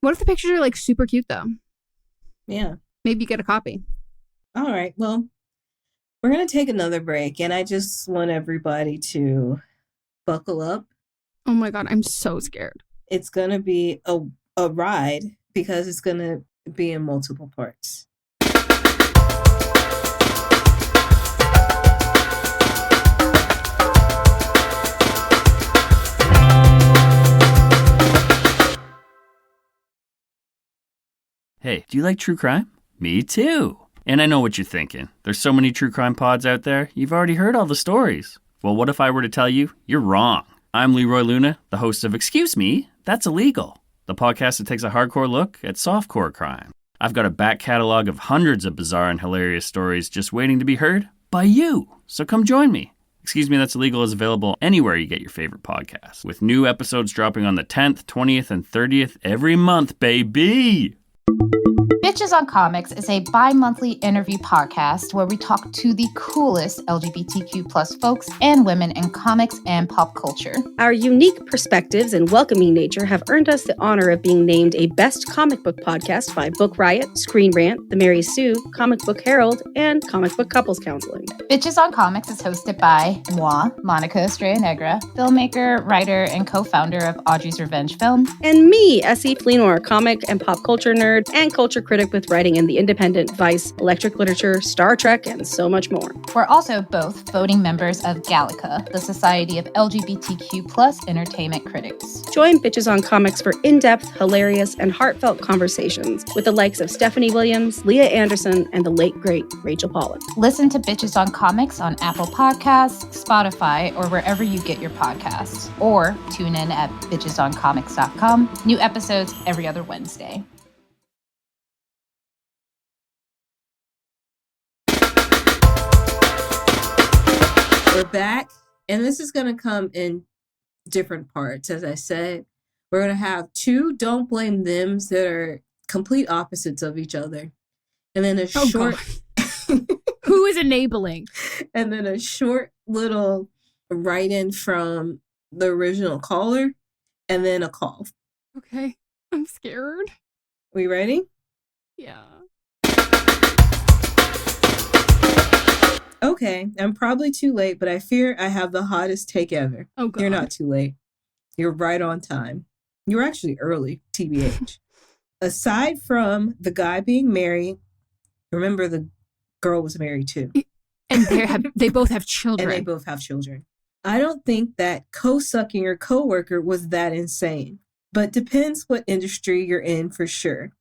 What if the pictures are like super cute though? Yeah. Maybe you get a copy. All right. Well, we're going to take another break, and I just want everybody to buckle up. Oh my God, I'm so scared. It's going to be a ride because it's going to be in multiple parts. Hey, do you like true crime? Me too. And I know what you're thinking. There's so many true crime pods out there, you've already heard all the stories. Well, what if I were to tell you you're wrong? I'm Leroy Luna, the host of Excuse Me, That's Illegal, the podcast that takes a hardcore look at softcore crime. I've got a back catalog of hundreds of bizarre and hilarious stories just waiting to be heard by you. So come join me. Excuse Me, That's Illegal is available anywhere you get your favorite podcasts, with new episodes dropping on the 10th, 20th, and 30th every month, baby! Bitches on Comics is a bi-monthly interview podcast where we talk to the coolest LGBTQ plus folks and women in comics and pop culture. Our unique perspectives and welcoming nature have earned us the honor of being named a best comic book podcast by Book Riot, Screen Rant, The Mary Sue, Comic Book Herald, and Comic Book Couples Counseling. Bitches on Comics is hosted by moi, Monica Estrella Negra, filmmaker, writer, and co-founder of Audrey's Revenge Film. And me, Essie Fleenor, comic and pop culture nerd and culture critic prolific with writing in The Independent, Vice, Electric Literature, Star Trek, and so much more. We're also both voting members of Gallica, the Society of LGBTQ+ entertainment critics. Join Bitches on Comics for in-depth, hilarious, and heartfelt conversations with the likes of Stephanie Williams, Leah Anderson, and the late, great Rachel Pollack. Listen to Bitches on Comics on Apple Podcasts, Spotify, or wherever you get your podcasts. Or tune in at bitchesoncomics.com. New episodes every other Wednesday. We're back, and this is going to come in different parts. As I said, we're going to have two Don't Blame Thems that are complete opposites of each other. And then a short... Who is enabling? And then a short little write-in from the original caller, and then a call. Okay, I'm scared. We ready? Yeah. Okay, I'm probably too late, but I fear I have the hottest take ever. Oh, God. You're not too late. You're right on time. You're actually early, TBH. Aside from the guy being married, remember the girl was married too. And they both have children. And they both have children. I don't think that co-sucking your coworker was that insane, but depends what industry you're in for sure.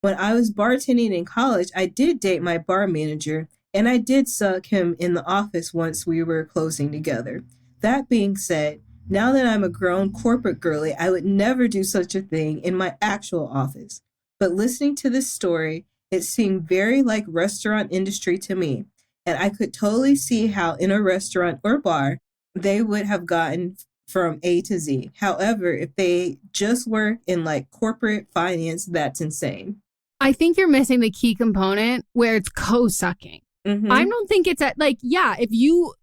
When I was bartending in college, I did date my bar manager, and I did suck him in the office once we were closing together. That being said, now that I'm a grown corporate girly, I would never do such a thing in my actual office. But listening to this story, it seemed very like restaurant industry to me, and I could totally see how in a restaurant or bar, they would have gotten from A to Z. However, if they just work in like corporate finance, that's insane. I think you're missing the key component where it's co-sucking. Mm-hmm. I don't think it's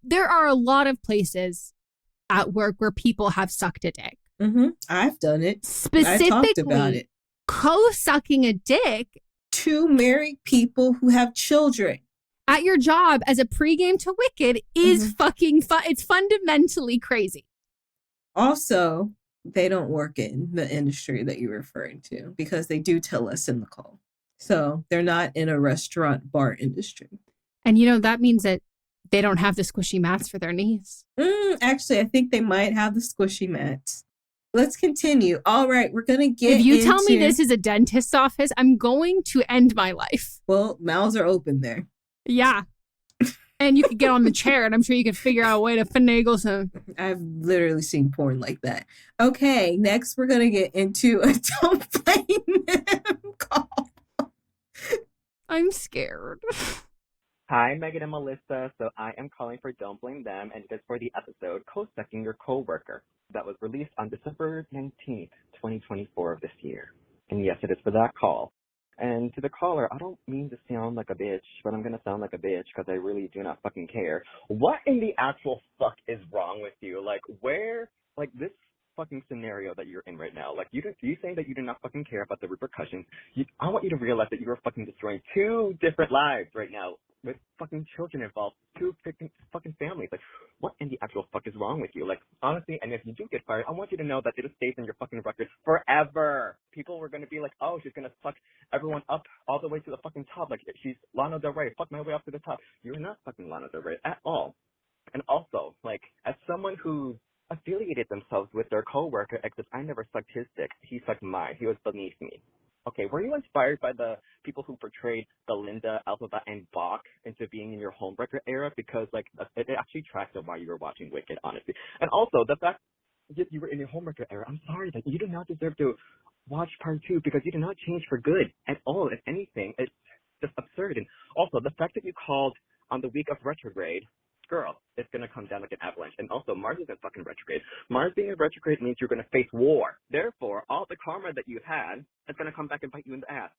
there are a lot of places at work where people have sucked a dick. Mm-hmm. I've done it. Specifically, I talked about it. Co-sucking a dick. Two married people who have children. At your job as a pregame to Wicked is fucking fun. It's fundamentally crazy. Also, they don't work in the industry that you're referring to because they do tell us in the call. So they're not in a restaurant bar industry. And that means that they don't have the squishy mats for their knees. Actually, I think they might have the squishy mats. Let's continue. All right, we're going to get If you tell me this is a dentist's office, I'm going to end my life. Well, mouths are open there. Yeah. And you could get on the chair, and I'm sure you could figure out a way to finagle some. I've literally seen porn like that. Okay, next we're going to get into a Don't Blame Them call. I'm scared. Hi, Meghan and Melisa. So I am calling for Don't Blame Them, and it is for the episode Co-Sucking Your Coworker that was released on December 19th, 2024 of this year. And yes, it is for that call. And to the caller, I don't mean to sound like a bitch, but I'm going to sound like a bitch because I really do not fucking care. What in the actual fuck is wrong with you? This fucking scenario that you're in right now, you saying that you do not fucking care about the repercussions. I want you to realize that you are fucking destroying two different lives right now with fucking children involved, two fucking families. What in the actual fuck is wrong with you? Honestly, and if you do get fired, I want you to know that it stays in your fucking record forever. People were going to be like, oh, she's going to fuck everyone up all the way to the fucking top. She's Lana Del Rey, fuck my way up to the top. You're not fucking Lana Del Rey at all. And also, as someone who affiliated themselves with their coworker, except I never sucked his dick. He sucked mine. He was beneath me. Okay, were you inspired by the people who portrayed Belinda, Alphaba, and Bach into being in your homewrecker era? Because, it actually tracks of why you were watching Wicked, honestly. And also, the fact that you were in your homewrecker era, I'm sorry, that you do not deserve to watch part 2 because you did not change for good at all. If anything, it's just absurd. And also, the fact that you called on the week of retrograde, girl, it's going to come down like an avalanche. And also, Mars isn't fucking retrograde. Mars being in retrograde means you're going to face war. Therefore, all the karma that you had is going to come back and bite you in the ass.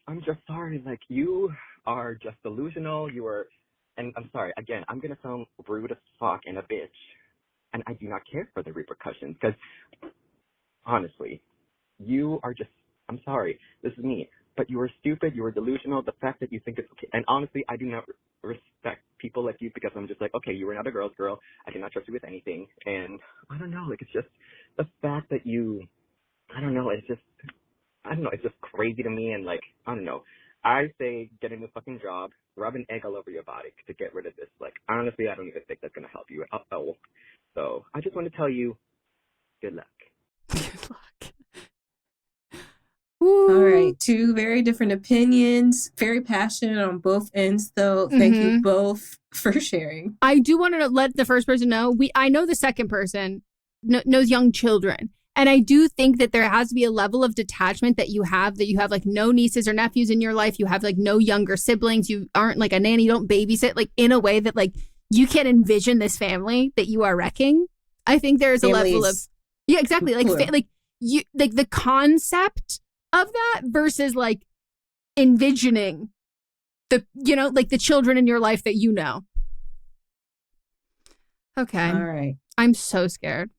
I'm just sorry. You are just delusional. And I'm sorry, again, I'm going to sound rude as fuck and a bitch. And I do not care for the repercussions because, honestly, you are just, I'm sorry, this is me. But you were stupid, you were delusional, the fact that you think it's okay. And honestly, I do not respect people like you because I'm just okay, you were not a girl's girl. I did not trust you with anything. And I don't know, it's just the fact that you, I don't know, it's just, I don't know, it's just crazy to me. And like, I don't know. I say get a new fucking job, rub an egg all over your body to get rid of this. Like, honestly, I don't even think that's going to help you at all. So I just want to tell you, good luck. All right. Two very different opinions, very passionate on both ends, though. Thank you both for sharing. I do want to let the first person know, I know the second person knows young children. And I do think that there has to be a level of detachment that you have like no nieces or nephews in your life. You have like no younger siblings. You aren't like a nanny. You don't babysit, like in a way that like you can envision this family that you are wrecking. I think there's a level of, yeah, exactly. Like, you like the concept of that versus like envisioning the, like the children in your life that you know. Okay. All right. I'm so scared.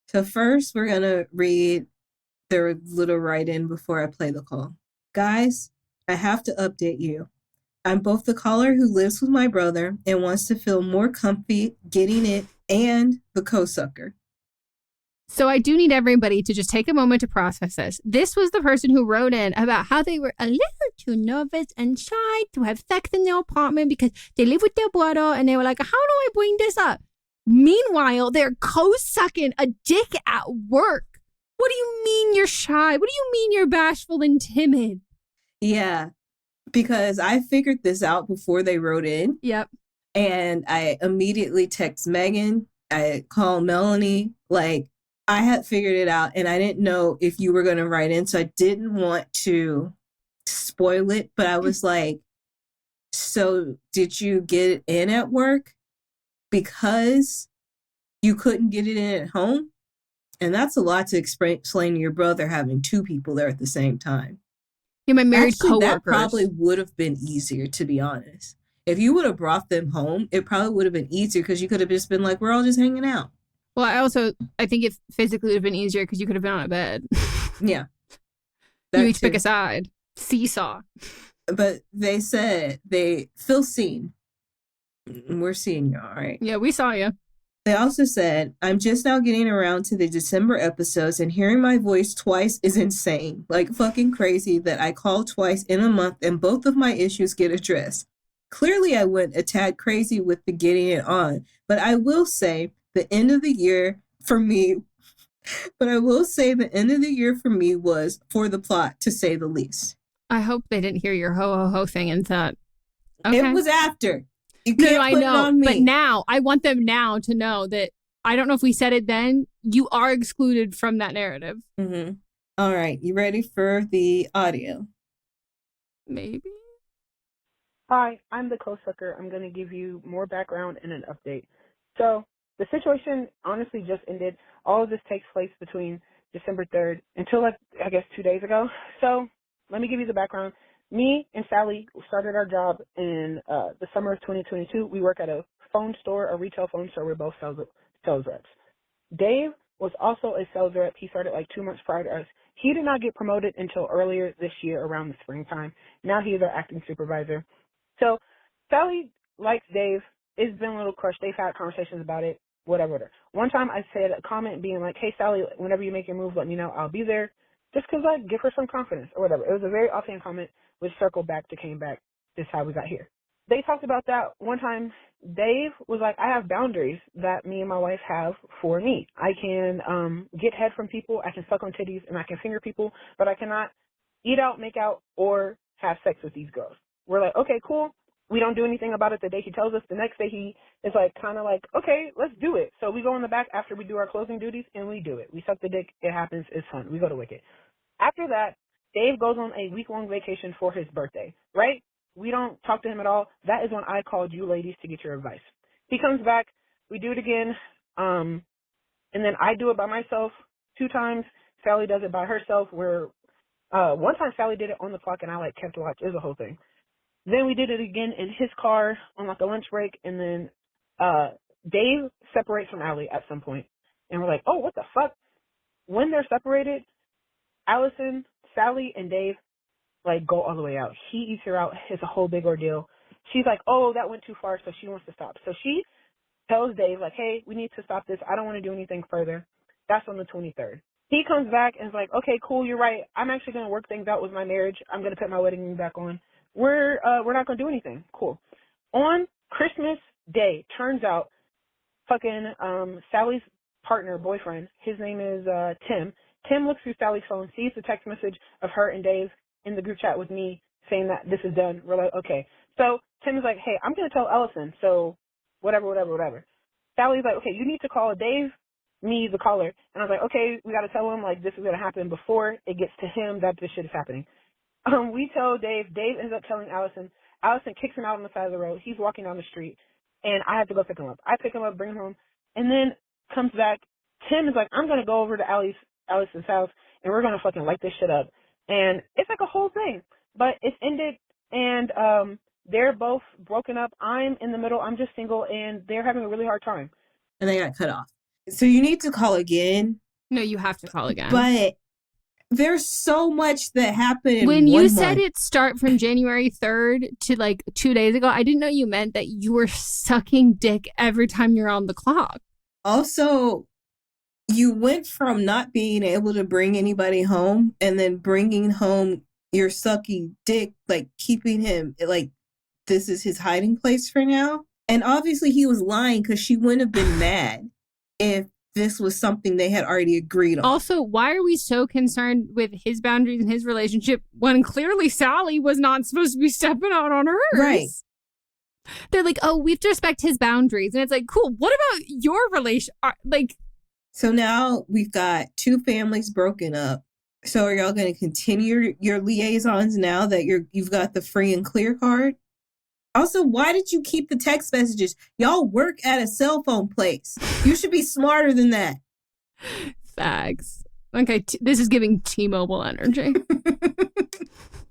So first, we're going to read their little write-in before I play the call. Guys, I have to update you. I'm both the caller who lives with my brother and wants to feel more comfy getting it and the co-sucker. So I do need everybody to just take a moment to process this. This was the person who wrote in about how they were a little too nervous and shy to have sex in their apartment because they live with their brother, and they were like, how do I bring this up? Meanwhile, they're co-sucking a dick at work. What do you mean you're shy? What do you mean you're bashful and timid? Yeah, because I figured this out before they wrote in. Yep. And I immediately text Megan. I called Melanie. Like, I had figured it out, and I didn't know if you were going to write in, so I didn't want to spoil it. But I was like, so did you get it in at work because you couldn't get it in at home? And that's a lot to explain to your brother having two people there at the same time. Yeah, my married Actually, coworkers. that probably would have been easier, to be honest. If you would have brought them home, it probably would have been easier because you could have just been like, we're all just hanging out. Well, I think it physically would have been easier because you could have been on a bed. Yeah. You each pick a side. Seesaw. But they said they feel seen. We're seeing you, all right? Yeah, we saw you. They also said, I'm just now getting around to the December episodes, and hearing my voice twice is insane. Like fucking crazy that I call twice in a month and both of my issues get addressed. Clearly, I went a tad crazy with the getting it on, but I will say the end of the year for me was for the plot, to say the least. I hope they didn't hear your ho ho ho thing and thought, okay. It was after. You can't put it on me. But now, I want them now to know that, I don't know if we said it then, you are excluded from that narrative. Mm-hmm. All right, you ready for the audio? Maybe. Hi, I'm the co-sucker. I'm going to give you more background and an update. So, the situation honestly just ended. All of this takes place between December 3rd until, I guess, 2 days ago. So, let me give you the background. Me and Sally started our job in the summer of 2022. We work at a phone store, a retail phone store. We're both sales reps. Dave was also a sales rep. He started like 2 months prior to us. He did not get promoted until earlier this year around the springtime. Now he is our acting supervisor. So Sally likes Dave. It's been a little crush. They've had conversations about it, whatever. One time I said a comment being like, hey, Sally, whenever you make your move, let me know. I'll be there. Just because I give her some confidence or whatever. It was a very offhand comment, which circled back to came back. This is how we got here. They talked about that one time. Dave was like, I have boundaries that me and my wife have for me. I can get head from people. I can suck on titties and I can finger people, but I cannot eat out, make out, or have sex with these girls. We're like, okay, cool. We don't do anything about it the day he tells us. The next day he is like, kind of like, okay, let's do it. So we go in the back after we do our closing duties and we do it. We suck the dick. It happens. It's fun. We go to Wicked. After that, Dave goes on a week-long vacation for his birthday, right? We don't talk to him at all. That is when I called you ladies to get your advice. He comes back. We do it again. And then I do it by myself 2 times. Sally does it by herself. One time Sally did it on the clock and I kept watch. It was a whole thing. Then we did it again in his car on a lunch break. And then Dave separates from Allie at some point. And we're like, oh, what the fuck? When they're separated, Allison, Sally, and Dave go all the way out. He eats her out. It's a whole big ordeal. She's like, oh, that went too far, so she wants to stop. So she tells Dave, hey, we need to stop this. I don't want to do anything further. That's on the 23rd. He comes back and is like, okay, cool, you're right. I'm actually going to work things out with my marriage. I'm going to put my wedding ring back on. We're not going to do anything. Cool. On Christmas Day, turns out fucking Sally's boyfriend, his name is Tim. Tim looks through Sally's phone, sees the text message of her and Dave in the group chat with me saying that this is done. We're like, okay. So Tim is like, hey, I'm going to tell Ellison. So whatever. Sally's like, okay, you need to call Dave, me, the caller. And I was like, okay, we got to tell him, like, this is going to happen before it gets to him that this shit is happening. We tell Dave. Dave ends up telling Allison. Allison kicks him out on the side of the road. He's walking down the street, and I have to go pick him up. I pick him up, bring him home, and then comes back. Tim is like, I'm going to go over to Allison's house, and we're going to fucking light this shit up. And it's like a whole thing. But it's ended, and they're both broken up. I'm in the middle. I'm just single, and they're having a really hard time. And they got cut off. So you need to call again. No, you have to call again. But there's so much that happened in when you one said month. it start from January 3rd to like 2 days ago, I didn't know you meant that you were sucking dick every time you're on the clock. Also, you went from not being able to bring anybody home and then bringing home your sucky dick, like keeping him, like this is his hiding place for now. And obviously he was lying because she wouldn't have been mad if this was something they had already agreed on. Also, why are we so concerned with his boundaries in his relationship when clearly Sally was not supposed to be stepping out on hers? Right. They're like, oh, we have to respect his boundaries. And it's like, cool, what about your relation? Like, so now we've got two families broken up. So are y'all going to continue your liaisons now that you've got the free and clear card? Also, why did you keep the text messages? Y'all work at a cell phone place. You should be smarter than that. Facts. Okay, this is giving T-Mobile energy.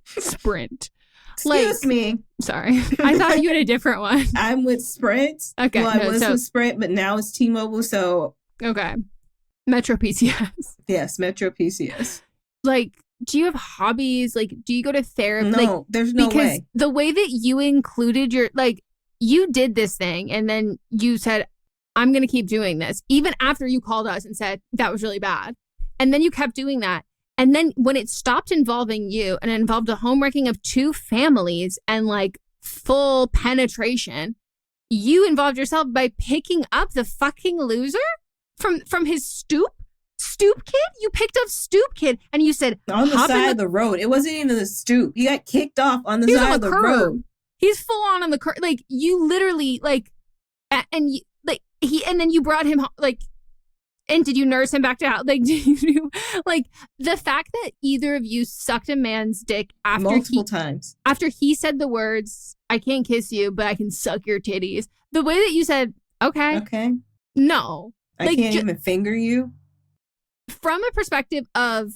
Sprint. Excuse me. Sorry. I thought you had a different one. I'm with Sprint. Okay. Well, I was with Sprint, but now it's T-Mobile, so... Okay. Metro PCS. Yes, Metro PCS. Like, do you have hobbies? Like, do you go to therapy? No, like, there's no because way. The way that you included you did this thing and then you said, I'm going to keep doing this, even after you called us and said that was really bad. And then you kept doing that. And then when it stopped involving you and it involved a homewrecking of two families and like full penetration, you involved yourself by picking up the fucking loser from his stoop kid. You picked up stoop kid and you said on the side of the road. It wasn't even the stoop. He got kicked off on the side of the road. He's full on the curb. Like you literally like, and you, like he, and then you brought him like. And did you nurse him back to house? Like, did you like the fact that either of you sucked a man's dick after multiple times after he said the words, "I can't kiss you, but I can suck your titties." The way that you said, "Okay, no, I can't even finger you." From a perspective of,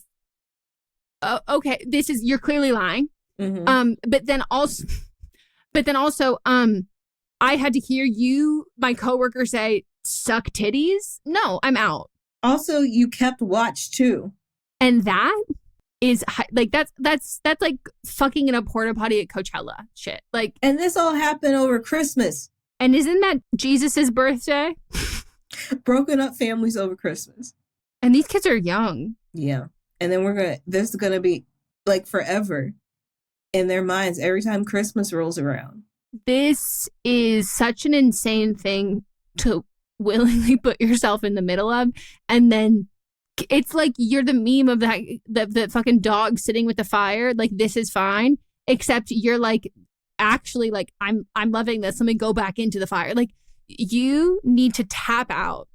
okay, you're clearly lying. Mm-hmm. But then also, I had to hear you, my coworker, say, "Suck titties." No, I'm out. Also, you kept watch too, and that is like that's like fucking in a porta potty at Coachella shit. Like, and this all happened over Christmas. And isn't that Jesus's birthday? Broken up families over Christmas, and these kids are young. Yeah, and then this is gonna be like forever in their minds every time Christmas rolls around. This is such an insane thing to willingly put yourself in the middle of, and then it's like you're the meme of that the fucking dog sitting with the fire, like this is fine, except you're like actually like I'm loving this, let me go back into the fire. Like you need to tap out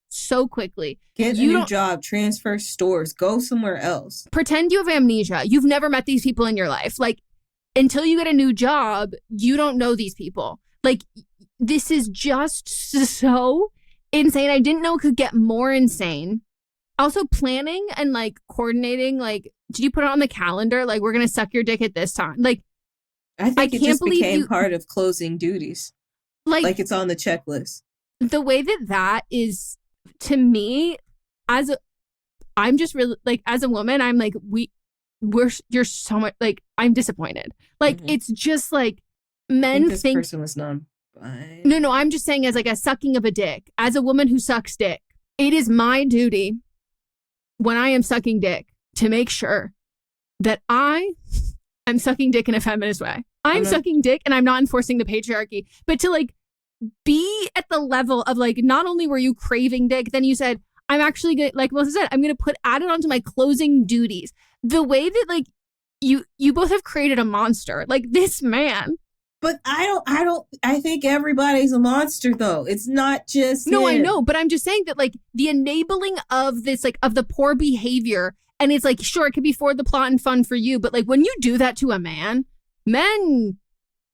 so quickly. Get a new job, transfer stores, go somewhere else, pretend you have amnesia, you've never met these people in your life. Like until you get a new job, you don't know these people. Like this is just so insane. I didn't know it could get more insane. Also planning and like coordinating, like, did you put it on the calendar? Like, we're going to suck your dick at this time. Like, I think it just became part of closing duties. Like it's on the checklist. The way that is, to me, I'm just really like, as a woman, I'm like, you're so much like, I'm disappointed. Like, it's just like men this person was non-bi. No, I'm just saying as like a sucking of a dick. As a woman who sucks dick, it is my duty when I am sucking dick to make sure that I am sucking dick in a feminist way. I'm sucking dick and I'm not enforcing the patriarchy, but to like be at the level of like, not only were you craving dick, then you said, I'm actually going to, like Melissa said, I'm going to add it onto my closing duties. The way that like you both have created a monster, like this man. But I think everybody's a monster though. It's not just No, him. I know, but I'm just saying that like the enabling of this, like of the poor behavior, and it's like, sure, it could be for the plot and fun for you, but like when you do that to a man, men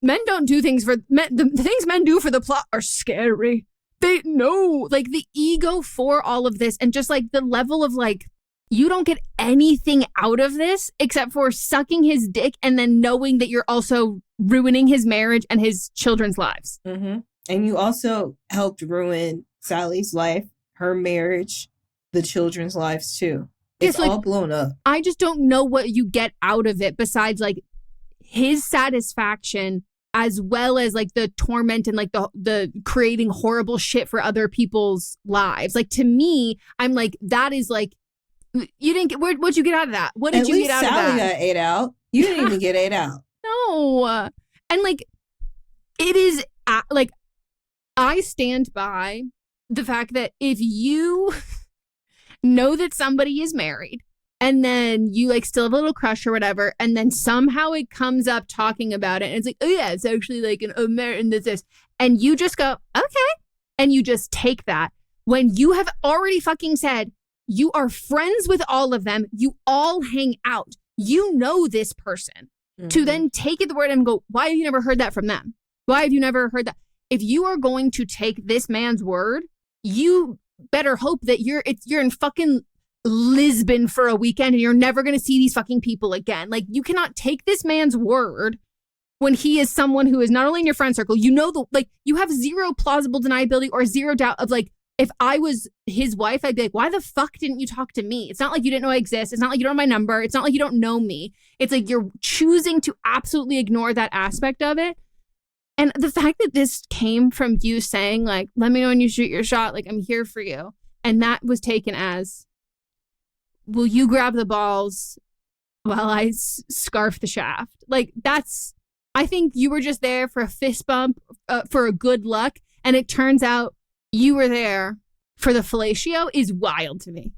don't do things for men. The things men do for the plot are scary. They know, like the ego for all of this, and just like the level of like, you don't get anything out of this except for sucking his dick and then knowing that you're also ruining his marriage and his children's lives. Mm-hmm. And you also helped ruin Sally's life, her marriage, the children's lives too. It's all blown up. I just don't know what you get out of it besides like his satisfaction, as well as like the torment and like the creating horrible shit for other people's lives. Like to me, I'm like, that is like, you didn't get, what'd you get out of that? What did you get out of that? Sally got ate out. You didn't even get ate out. No. And like, it is like, I stand by the fact that if you know that somebody is married and then you like still have a little crush or whatever, and then somehow it comes up talking about it and it's like, oh yeah, it's actually like an American this, and you just go, okay. And you just take that when you have already fucking said, you are friends with all of them. You all hang out. You know this person. Mm-hmm. To then take it the word and go, why have you never heard that from them? Why have you never heard that? If you are going to take this man's word, you better hope that you're in fucking Lisbon for a weekend and you're never going to see these fucking people again. Like, you cannot take this man's word when he is someone who is not only in your friend circle, you know, you have zero plausible deniability or zero doubt of like, if I was his wife, I'd be like, why the fuck didn't you talk to me? It's not like you didn't know I exist. It's not like you don't have my number. It's not like you don't know me. It's like you're choosing to absolutely ignore that aspect of it. And the fact that this came from you saying like, let me know when you shoot your shot. Like, I'm here for you. And that was taken as, will you grab the balls while I scarf the shaft? Like, I think you were just there for a fist bump, for a good luck. And it turns out you were there for the fellatio is wild to me.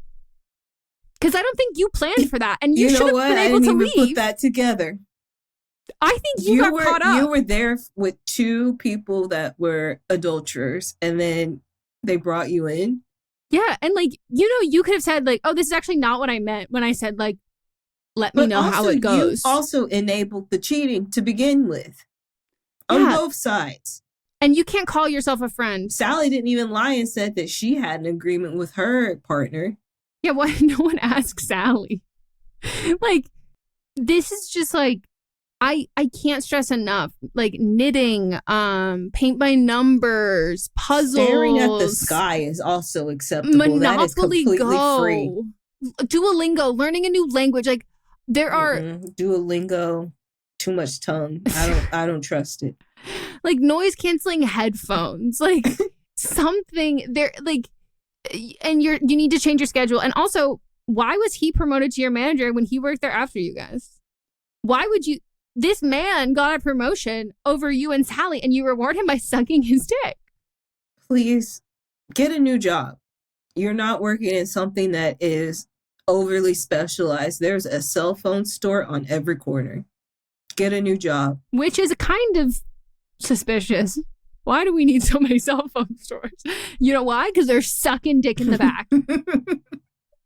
Because I don't think you planned for that. And you should have been able to leave. Put that together. I think you got caught up. You were there with two people that were adulterers, and then they brought you in. Yeah, and like, you know, you could have said like, oh, this is actually not what I meant when I said like, let me know how it goes. You also enabled the cheating to begin with. On both sides. And you can't call yourself a friend. Sally didn't even lie and said that she had an agreement with her partner. Yeah, why no one asked Sally? Like, this is just like, I can't stress enough. Like knitting, paint by numbers, puzzles. Staring at the sky is also acceptable. Monopoly that is completely free. Duolingo, learning a new language. Like there are Duolingo, too much tongue. I don't trust it. Like noise canceling headphones, like something there, like, and you need to change your schedule. And also, why was he promoted to your manager when he worked there after you guys? Why would you? This man got a promotion over you and Sally, and you reward him by sucking his dick. Please get a new job. You're not working in something that is overly specialized. There's a cell phone store on every corner. Get a new job. Which is kind of suspicious. Why do we need so many cell phone stores? You know why? Because they're sucking dick in the back.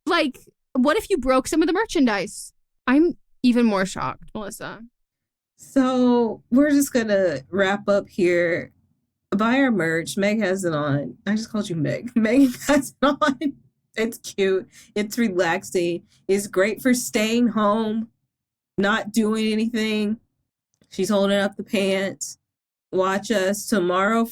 Like, what if you broke some of the merchandise? I'm even more shocked, Melissa. So we're just going to wrap up here. Buy our merch. Meg has it on. I just called you Meg. Meg has it on. It's cute. It's relaxing. It's great for staying home, not doing anything. She's holding up the pants. Watch us tomorrow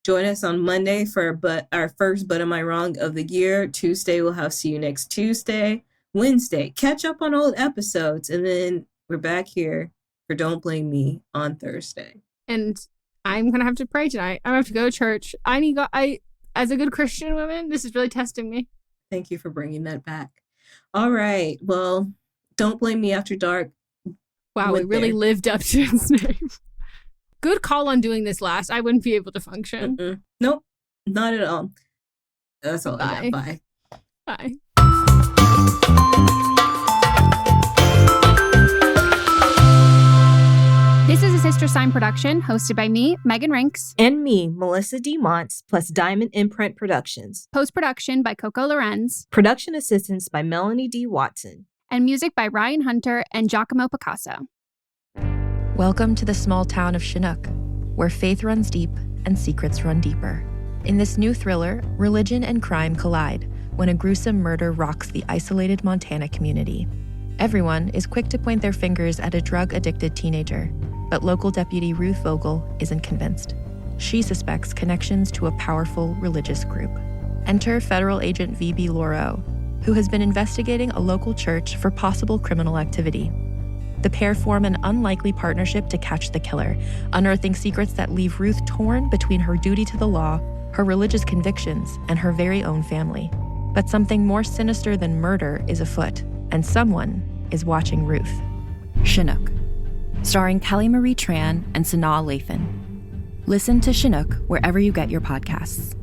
join us on Monday for our first But Am I Wrong of the year. Tuesday, we'll have See You Next Tuesday. Wednesday, catch up on old episodes. And then we're back here for Don't Blame Me on Thursday. And I'm going to have to pray tonight. I'm going to have to go to church. As a good Christian woman, this is really testing me. Thank you for bringing that back. All right. Well, Don't Blame Me After Dark. Wow, we really lived up to its name. Good call on doing this last. I wouldn't be able to function. Nope, not at all. That's all I got. Bye. Bye. This is a Sister Sign production hosted by me, Megan Rinks. And me, Melissa D. Montz, plus Diamond Imprint Productions. Post-production by Coco Lorenz. Production assistance by Melanie D. Watson. And music by Ryan Hunter and Giacomo Picasso. Welcome to the small town of Chinook, where faith runs deep and secrets run deeper. In this new thriller, religion and crime collide when a gruesome murder rocks the isolated Montana community. Everyone is quick to point their fingers at a drug-addicted teenager, but local deputy Ruth Vogel isn't convinced. She suspects connections to a powerful religious group. Enter federal agent V.B. Laureau, who has been investigating a local church for possible criminal activity. The pair form an unlikely partnership to catch the killer, unearthing secrets that leave Ruth torn between her duty to the law, her religious convictions, and her very own family. But something more sinister than murder is afoot, and someone is watching Ruth. Chinook, starring Kelly Marie Tran and Sanaa Lathan. Listen to Chinook wherever you get your podcasts.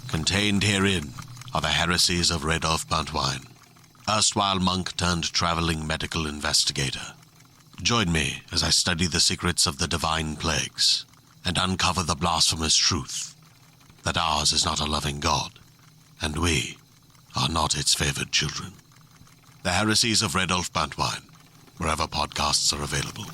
Contained herein are the heresies of Radolf Buntwine, erstwhile monk turned traveling medical investigator. Join me as I study the secrets of the divine plagues and uncover the blasphemous truth that ours is not a loving God, and we are not its favored children. The heresies of Radolf Buntwine, wherever podcasts are available.